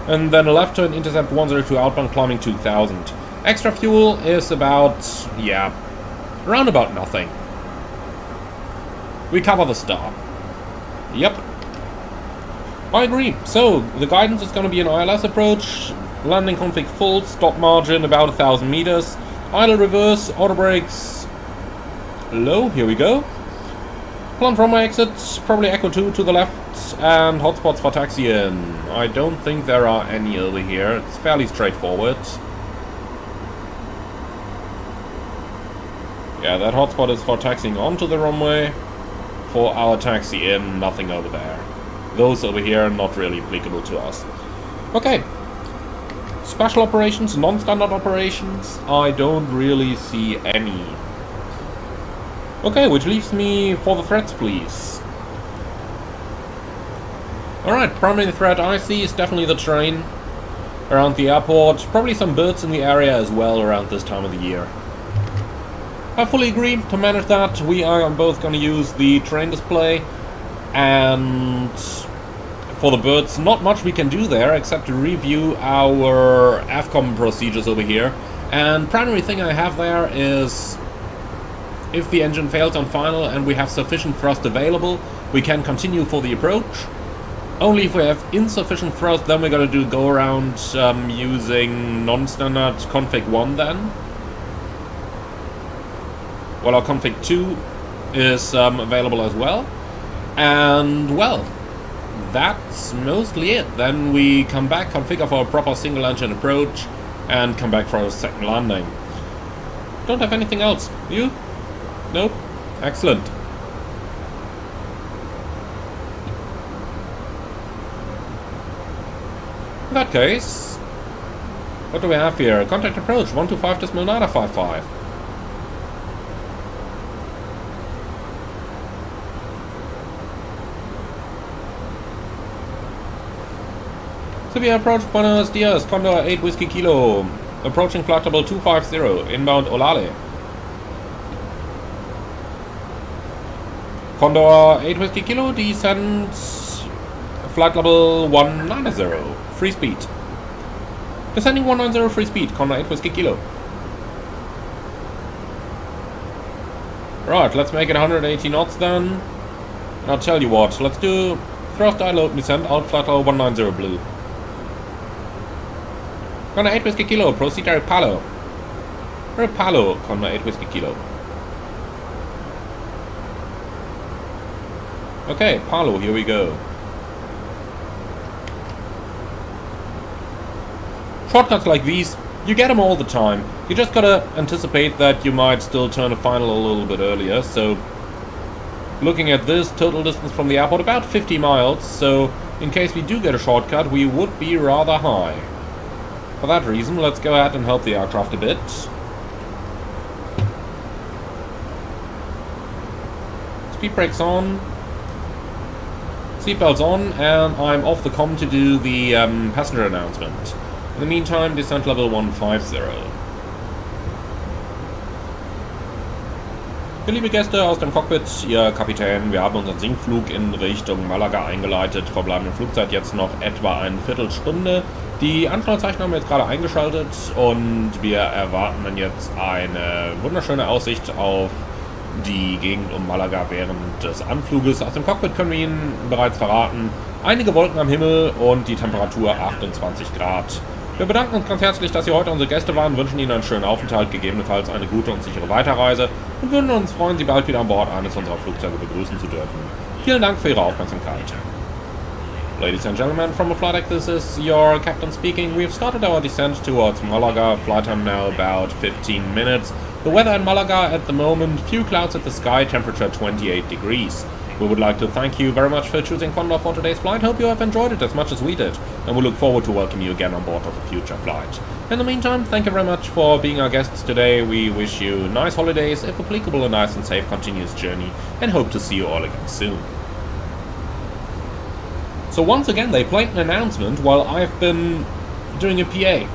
And then a left turn intercept 102 outbound climbing 2000. Extra fuel is about, yeah, around about nothing. We cover the star. Yep. I agree. So, the guidance is going to be an ILS approach. Landing config full, stop margin about 1000 meters. Idle reverse, auto brakes low, here we go. Plant runway exits, probably Echo 2 to the left, and hotspots for taxi in. I don't think there are any over here, it's fairly straightforward. Yeah, that hotspot is for taxiing onto the runway. For our taxi in, nothing over there. Those over here are not really applicable to us. Okay. Special operations, non-standard operations, I don't really see any. Okay, which leaves me for the threats, please. Alright, primary threat I see is definitely the train around the airport. Probably some birds in the area as well around this time of the year. I fully agree. To manage that, we are both going to use the train display, and for the birds, not much we can do there except to review our AFCOM procedures over here. And primary thing I have there is if the engine fails on final and we have sufficient thrust available, we can continue for the approach. Only if we have insufficient thrust, then we're going to do go around using non-standard config 1 then. Well, our config 2 is available as well. And, well, that's mostly it. Then we come back, configure for a proper single engine approach, and come back for a second landing. Don't have anything else. You? Nope. Excellent. In that case, what do we have here? Contact approach 125.955. So we approach Buenos Dias, Condor 8 Whiskey Kilo, approaching flight level 250, inbound Olale. Condor 8 Whiskey Kilo descends flight level 190, free speed. Descending 190 free speed, Condor 8 Whiskey Kilo. Right, let's make it 180 knots then. And I'll tell you what, let's do thrust idle descent out flight level 190 blue. Condor 8 Whiskey Kilo, proceed to Palo. Palo, Condor 8 Whiskey Kilo. Okay, Palo, here we go. Shortcuts like these, you get them all the time. You just gotta anticipate that you might still turn a final a little bit earlier, so... Looking at this, total distance from the airport, about 50 miles, so in case we do get a shortcut, we would be rather high. For that reason, let's go ahead and help the aircraft a bit. Speed brakes on. Seatbelts on, and I'm off the comm to do the passenger announcement. In the meantime, descent level 150. Liebe Gäste aus dem Cockpit, Ihr Kapitän, wir haben unseren Sinkflug in Richtung Malaga eingeleitet. Verbleibende Flugzeit jetzt noch etwa eine Viertelstunde. Die Anschnallzeichen haben wir jetzt gerade eingeschaltet und wir erwarten dann jetzt eine wunderschöne Aussicht auf die Gegend um Malaga während des Anfluges. Aus dem Cockpit können wir Ihnen bereits verraten, einige Wolken am Himmel und die Temperatur 28 Grad. Wir bedanken uns ganz herzlich, dass Sie heute unsere Gäste waren, wünschen Ihnen einen schönen Aufenthalt, gegebenenfalls eine gute und sichere Weiterreise und würden uns freuen, Sie bald wieder an Bord eines unserer Flugzeuge begrüßen zu dürfen. Vielen Dank für Ihre Aufmerksamkeit. Ladies and gentlemen, from a flight deck, this is your captain speaking. We've started our descent towards Malaga. Flight time now about 15 minutes. The weather in Malaga at the moment, few clouds at the sky, temperature 28 degrees. We would like to thank you very much for choosing Condor for today's flight. Hope you have enjoyed it as much as we did, and we look forward to welcoming you again on board of a future flight. In the meantime, thank you very much for being our guests today. We wish you nice holidays, if applicable, a nice and safe continuous journey, and hope to see you all again soon. So once again, they played an announcement while I've been doing a PA.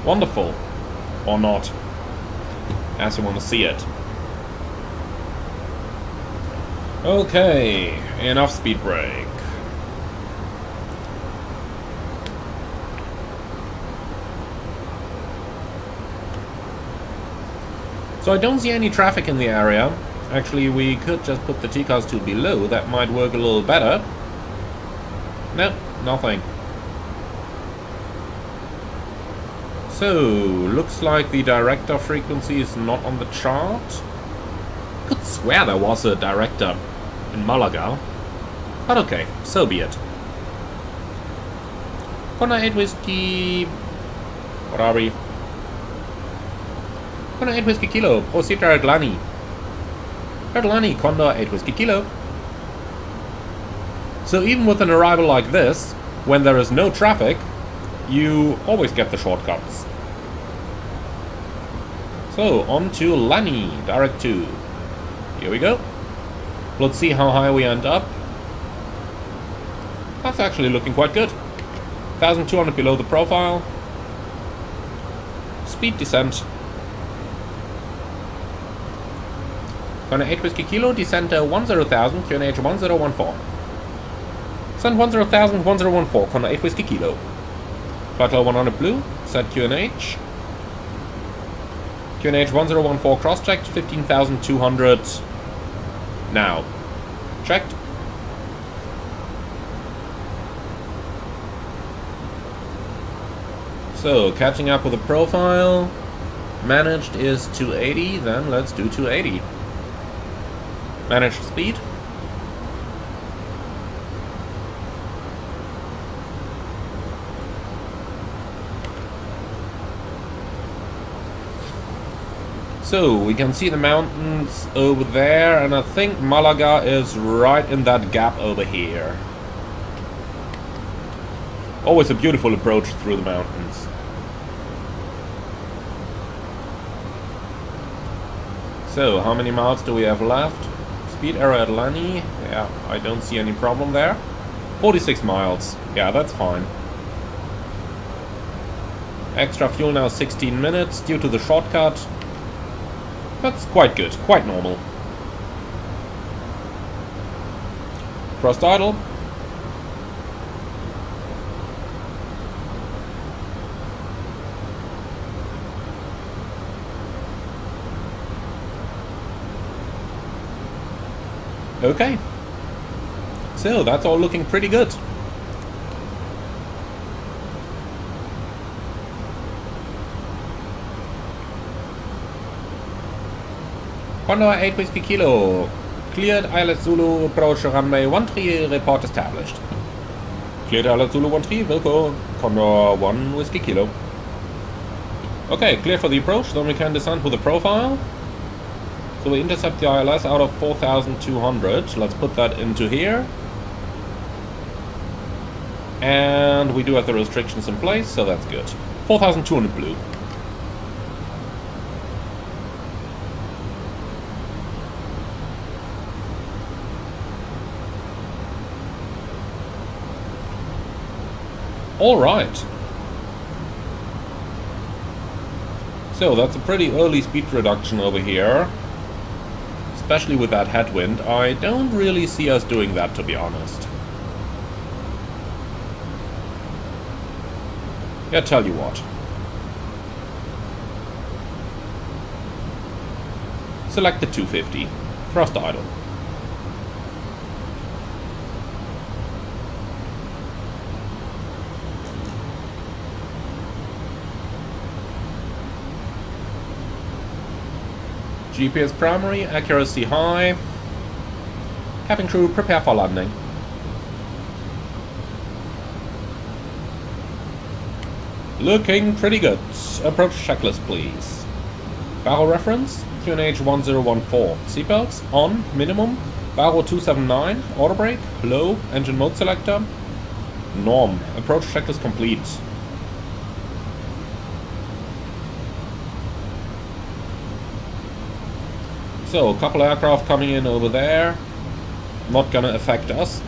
Wonderful. Or not. As you want to see it. Okay, enough speed brake. So I don't see any traffic in the area. Actually, we could just put the TCAS to below. That might work a little better. Nope, nothing. So, looks like the director frequency is not on the chart. I could swear there was a director in Malaga. But okay, so be it. Condor 8 Whiskey... What are we? Condor 8 Whiskey Kilo, proceed to Erglani. Erglani, Condor 8 Whiskey Kilo. So even with an arrival like this, when there is no traffic, you always get the shortcuts. So, on to Lani, direct 2. Here we go. Let's see how high we end up. That's actually looking quite good. 1,200 below the profile. Speed descent. Condor 8 Whiskey Kilo, descent 10,000, QNH 1014. Send 10,000, 1014, Condor 8 Whiskey Kilo. Flight level 100 blue, set QNH. QNH 1014 cross-checked, 15,200 now. Checked. So, catching up with the profile. Managed is 280, then let's do 280. Managed speed. So, we can see the mountains over there, and I think Malaga is right in that gap over here. Always a beautiful approach through the mountains. So, how many miles do we have left? Speed error at Lani. Yeah, I don't see any problem there. 46 miles. Yeah, that's fine. Extra fuel now 16 minutes due to the shortcut. That's quite good, quite normal. Thrust idle. Okay. So that's all looking pretty good. Condor 8 Whiskey Kilo. Cleared ILS Zulu, approach runway 13, report established. Cleared ILS Zulu 13, Wilco, Condor 1 Whiskey Kilo. Okay, clear for the approach, then we can descend with the profile. So we intercept the ILS out of 4,200. Let's put that into here. And we do have the restrictions in place, so that's good. 4,200 blue. Alright. So that's a pretty early speed reduction over here. Especially with that headwind. I don't really see us doing that, to be honest. Yeah, tell you what. Select the 250. Thrust idle. GPS primary, accuracy high. Cabin crew, prepare for landing. Looking pretty good. Approach checklist, please. Barrel reference, QNH 1014. Seatbelts on, minimum. Barrel 279. Auto brake, low. Engine mode selector. Norm. Approach checklist complete. So, a couple aircraft coming in over there. Not gonna affect us.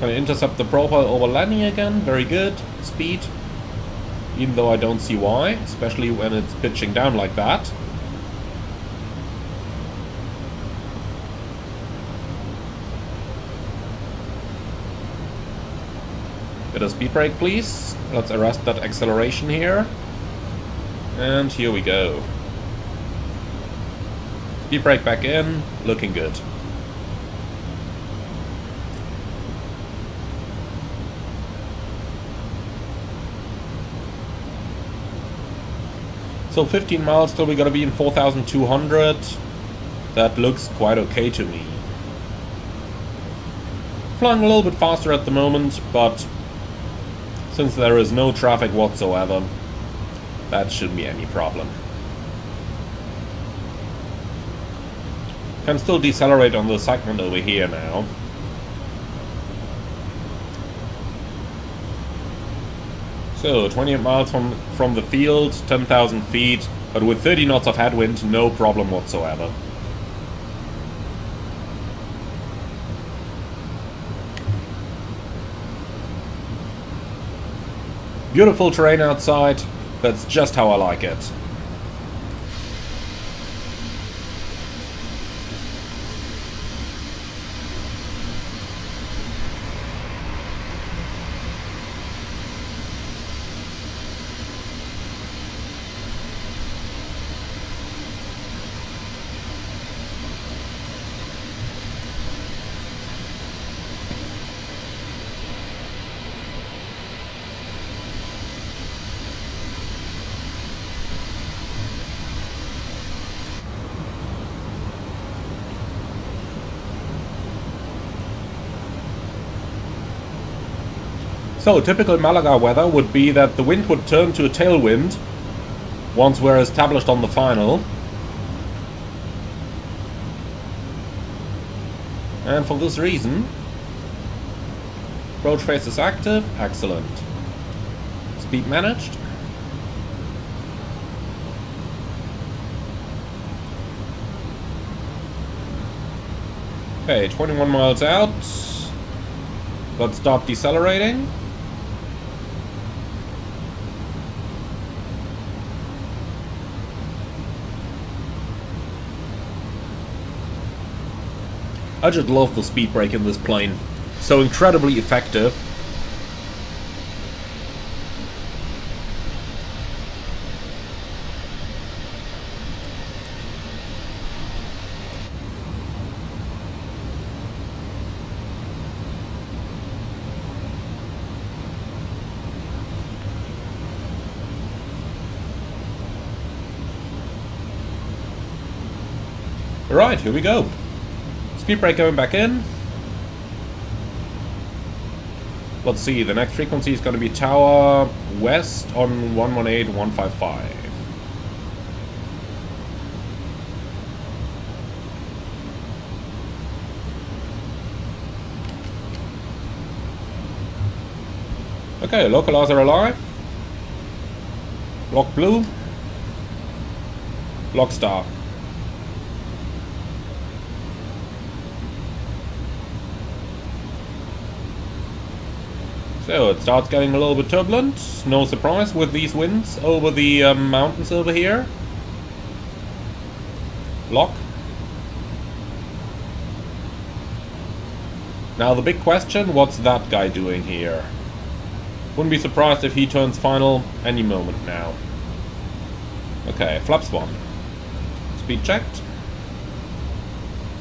Gonna intercept the profile over landing again. Very good. Speed. Even though I don't see why. Especially when it's pitching down like that. Bit of speed brake, please. Let's arrest that acceleration here. And here we go. Speed brake back in. Looking good. So 15 miles till we gotta be in 4,200. That looks quite okay to me. Flying a little bit faster at the moment, but since there is no traffic whatsoever, that shouldn't be any problem. Can still decelerate on the segment over here now. So, 28 miles from the field, 10,000 feet, but with 30 knots of headwind, no problem whatsoever. Beautiful terrain outside, that's just how I like it. So, typical Malaga weather would be that the wind would turn to a tailwind once we're established on the final. And for this reason, approach phase is active, excellent. Speed managed. Okay, 21 miles out. Let's start decelerating. I just love the speed brake in this plane. So incredibly effective. Alright, here we go. Speed brake going back in. Let's see, the next frequency is going to be Tower West on 118.155. Okay, localizer alive. Block blue. Block star. So it starts getting a little bit turbulent, no surprise with these winds over the mountains over here. Lock. Now the big question, what's that guy doing here? Wouldn't be surprised if he turns final any moment now. Okay, flaps 1. Speed checked.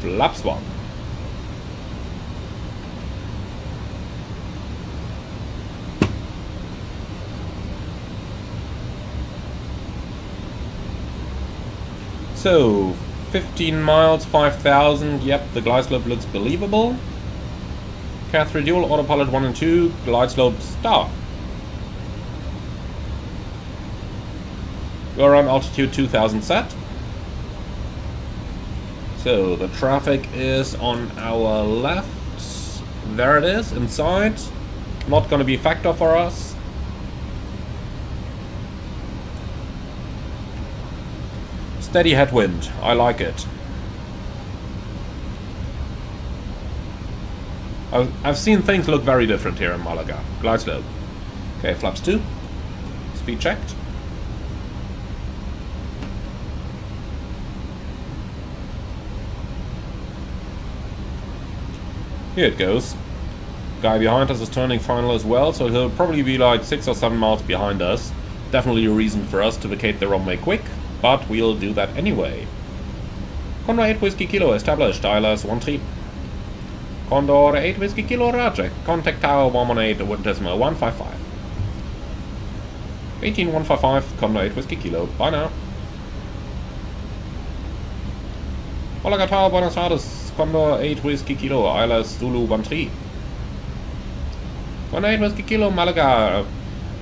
Flaps 1. So, 15 miles, 5,000, yep, the glide slope looks believable. Cat 3 dual, autopilot 1 and 2, glide slope star. Go around altitude 2000 set. So, the traffic is on our left. There it is, inside. Not gonna be a factor for us. Steady headwind, I like it. I've seen things look very different here in Malaga. Glide slope. Okay, flaps 2. Speed checked. Here it goes. Guy behind us is turning final as well, so he'll probably be like 6 or 7 miles behind us. Definitely a reason for us to vacate the runway quick. But we'll do that anyway. Condor 8 Whiskey Kilo established, ILS 13. Condor 8 Whiskey Kilo Roger, contact tower 118.155. 18155, Condor 8 Whiskey Kilo, bye now. Màlaga Tower, Buenos Aires, Condor 8 Whiskey Kilo, ILS Zulu 13. Condor 8 Whiskey Kilo, Malaga.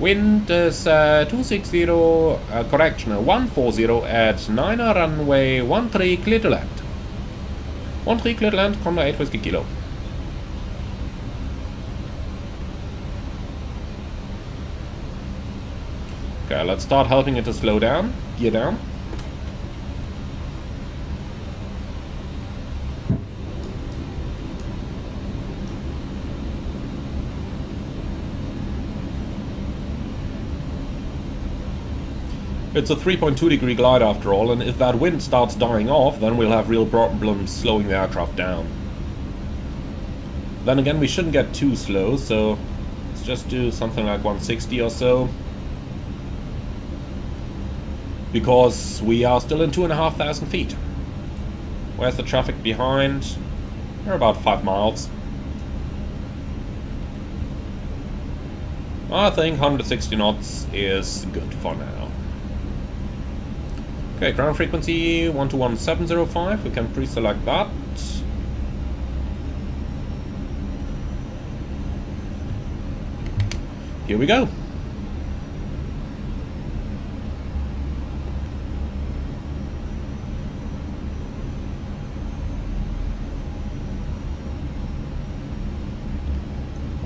Wind is 260, correction, 140 at 9 runway 13 clear to land. 13 clear to land, Condor 8 Whiskey Kilo. Okay, let's start helping it to slow down, gear down. It's a 3.2 degree glide after all, and if that wind starts dying off, then we'll have real problems slowing the aircraft down. Then again, we shouldn't get too slow, so let's just do something like 160 or so. Because we are still in 2,500 feet. Where's the traffic behind? We're about 5 miles. I think 160 knots is good for now. Okay, ground frequency 121.705, we can pre-select that. here we go.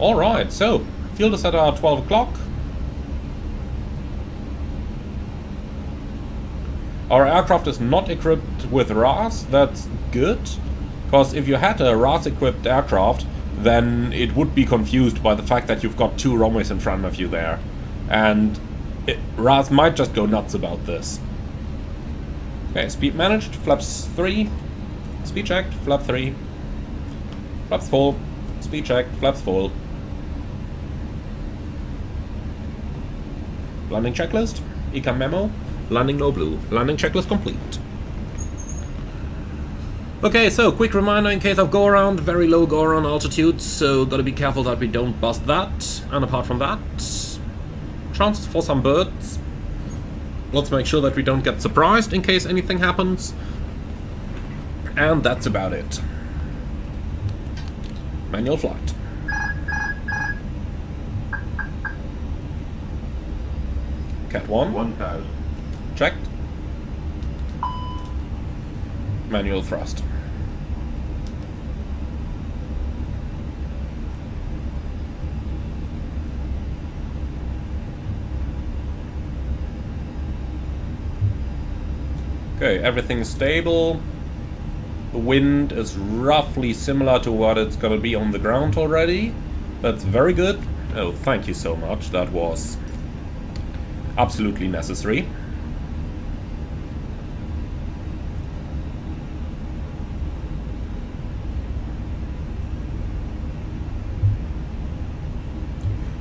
Alright, so field is at 12 o'clock. Our aircraft is not equipped with RAS, that's good. Because if you had a RAS-equipped aircraft, then it would be confused by the fact that you've got 2 runways in front of you there. And RAS might just go nuts about this. Okay, speed managed, flaps 3. Speed checked, flap 3. Flaps full. Speed checked, flaps full. Landing checklist, ECAM memo, landing no blue, landing checklist complete. Okay, so quick reminder in case of go around, very low go around altitudes, so gotta be careful that we don't bust that. And apart from that, chances for some birds. Let's make sure that we don't get surprised in case anything happens. And that's about it. Manual flight. Cat 1. 1000. Checked. Manual thrust. Okay, everything's stable. The wind is roughly similar to what it's gonna be on the ground already. That's very good. Oh, thank you so much. That was absolutely necessary.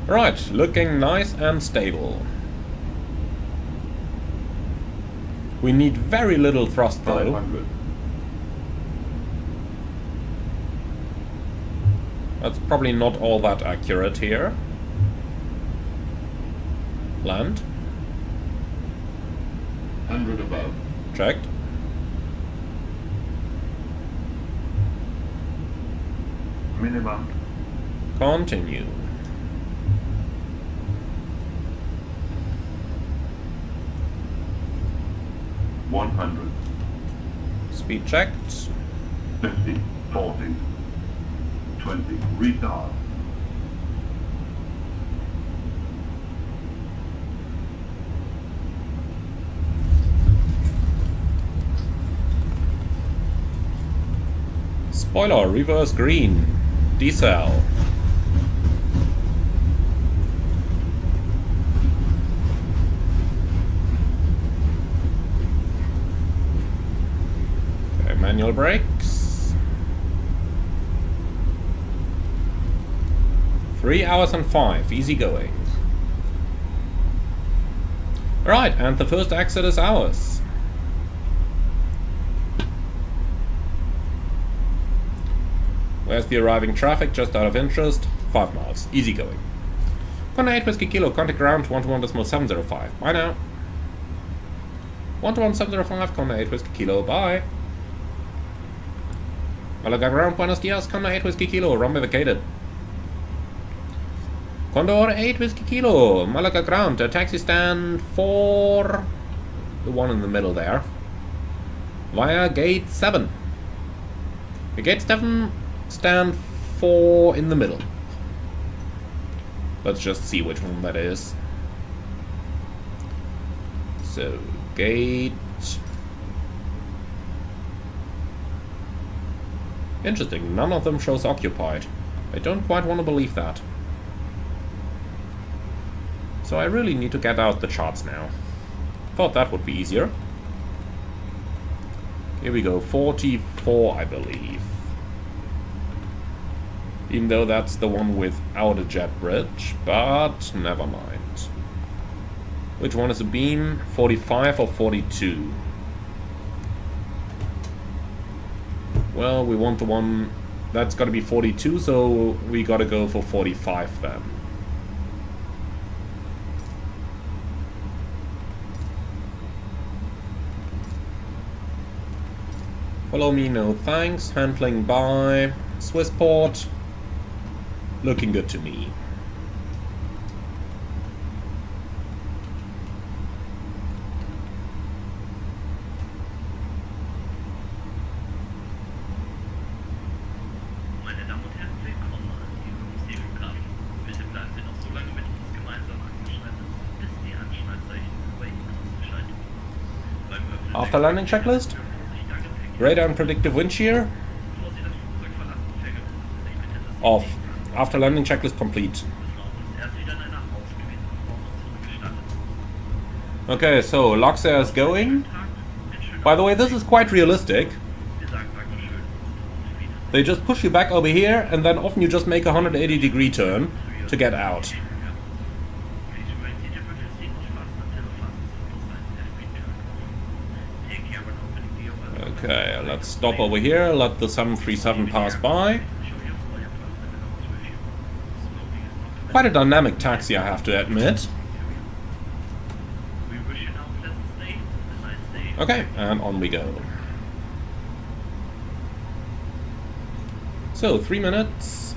Right, looking nice and stable. We need very little thrust though. 500. That's probably not all that accurate here. Land. 100 above. Checked. Minimum. Continue. $100. Speed checked. 50. 40. 20. Retard. Spoiler, reverse green. Decel. Okay, manual brakes. 3 hours and 5, easy going. Right, and the first exit is ours. Where's the arriving traffic? Just out of interest. 5 miles. Easy going. Contact 8 Whiskey Kilo. Contact ground 121.705. Bye now. 121.705. Contact 8 Whiskey Kilo. Bye. Malaga ground. Buenos dias. Contact 8 Whiskey Kilo. Runway vacated. Condor 8 Whiskey Kilo. Malaga ground. Taxi stand 4. The one in the middle there. Via gate 7. The gate 7. Stand 4 in the middle. Let's just see which one that is. So, gate... Interesting, none of them shows occupied. I don't quite want to believe that. So I really need to get out the charts now. Thought that would be easier. Here we go, 44 I believe. Even though that's the one without a jet bridge, but never mind. Which one is a beam? 45 or 42? Well, we want the one that's gotta be 42, so we gotta go for 45 then. Follow me, no thanks. Handling by Swissport. Looking good to me. After landing checklist. Radar and predictive wind shear. Off. After landing checklist complete. Okay, so Luxair is going. By the way, this is quite realistic. They just push you back over here, and then often you just make a 180-degree turn to get out. Okay, let's stop over here, let the 737 pass by. Quite a dynamic taxi, I have to admit. Okay, and on we go. So, 3 minutes.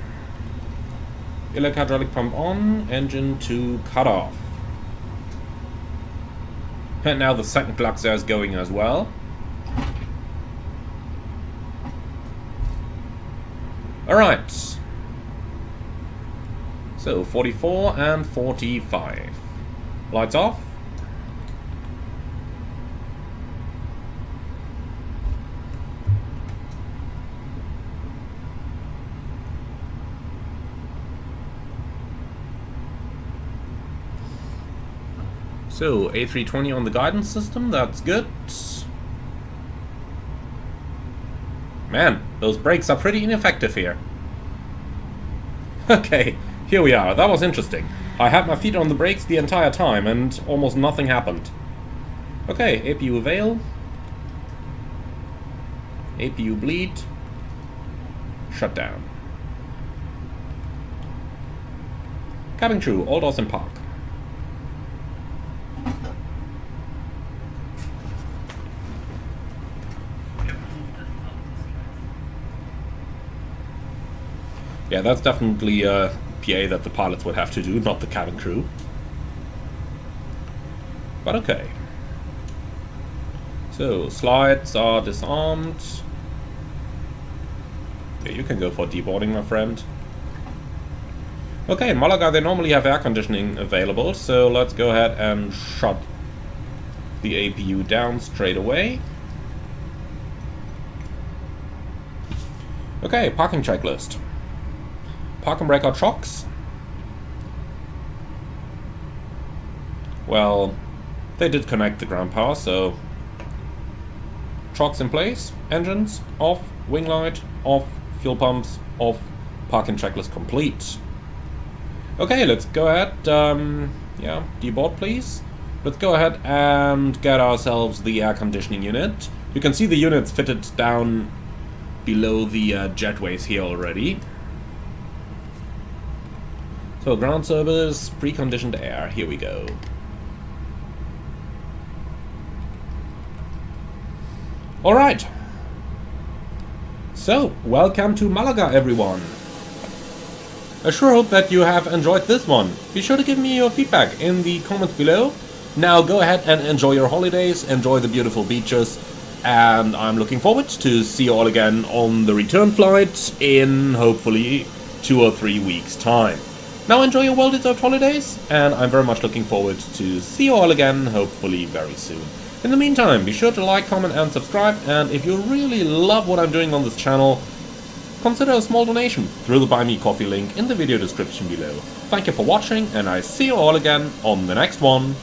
Iliac hydraulic pump on, engine to cut off. And now the second Luxair is going as well. Alright. So, 44 and 45. Lights off. So, A320 on the guidance system, that's good. Man, those brakes are pretty ineffective here. Okay, here we are. That was interesting. I had my feet on the brakes the entire time and almost nothing happened. Okay, APU veil. APU bleed. Shutdown. Cabin crew, all doors in park. Yeah, that's definitely a PA that the pilots would have to do, not the cabin crew. But okay. So, slides are disarmed. Yeah, you can go for deboarding, my friend. Okay, in Malaga they normally have air conditioning available, so let's go ahead and shut the APU down straight away. Okay, parking checklist. Park and breakout shocks. Well, they did connect the ground power, so shocks in place, engines off, wing light off, fuel pumps off, parking checklist complete. Okay, let's go ahead, yeah, deboard please. Let's go ahead and get ourselves the air conditioning unit. You can see the units fitted down below the jetways here already. So, ground service, preconditioned air, here we go. Alright. So, welcome to Malaga, everyone. I sure hope that you have enjoyed this one. Be sure to give me your feedback in the comments below. Now go ahead and enjoy your holidays, enjoy the beautiful beaches, and I'm looking forward to see you all again on the return flight in hopefully 2 or 3 weeks' time. Now enjoy your well-deserved holidays, and I'm very much looking forward to see you all again, hopefully very soon. In the meantime, be sure to like, comment and subscribe, and if you really love what I'm doing on this channel, consider a small donation through the Buy Me Coffee link in the video description below. Thank you for watching, and I see you all again on the next one.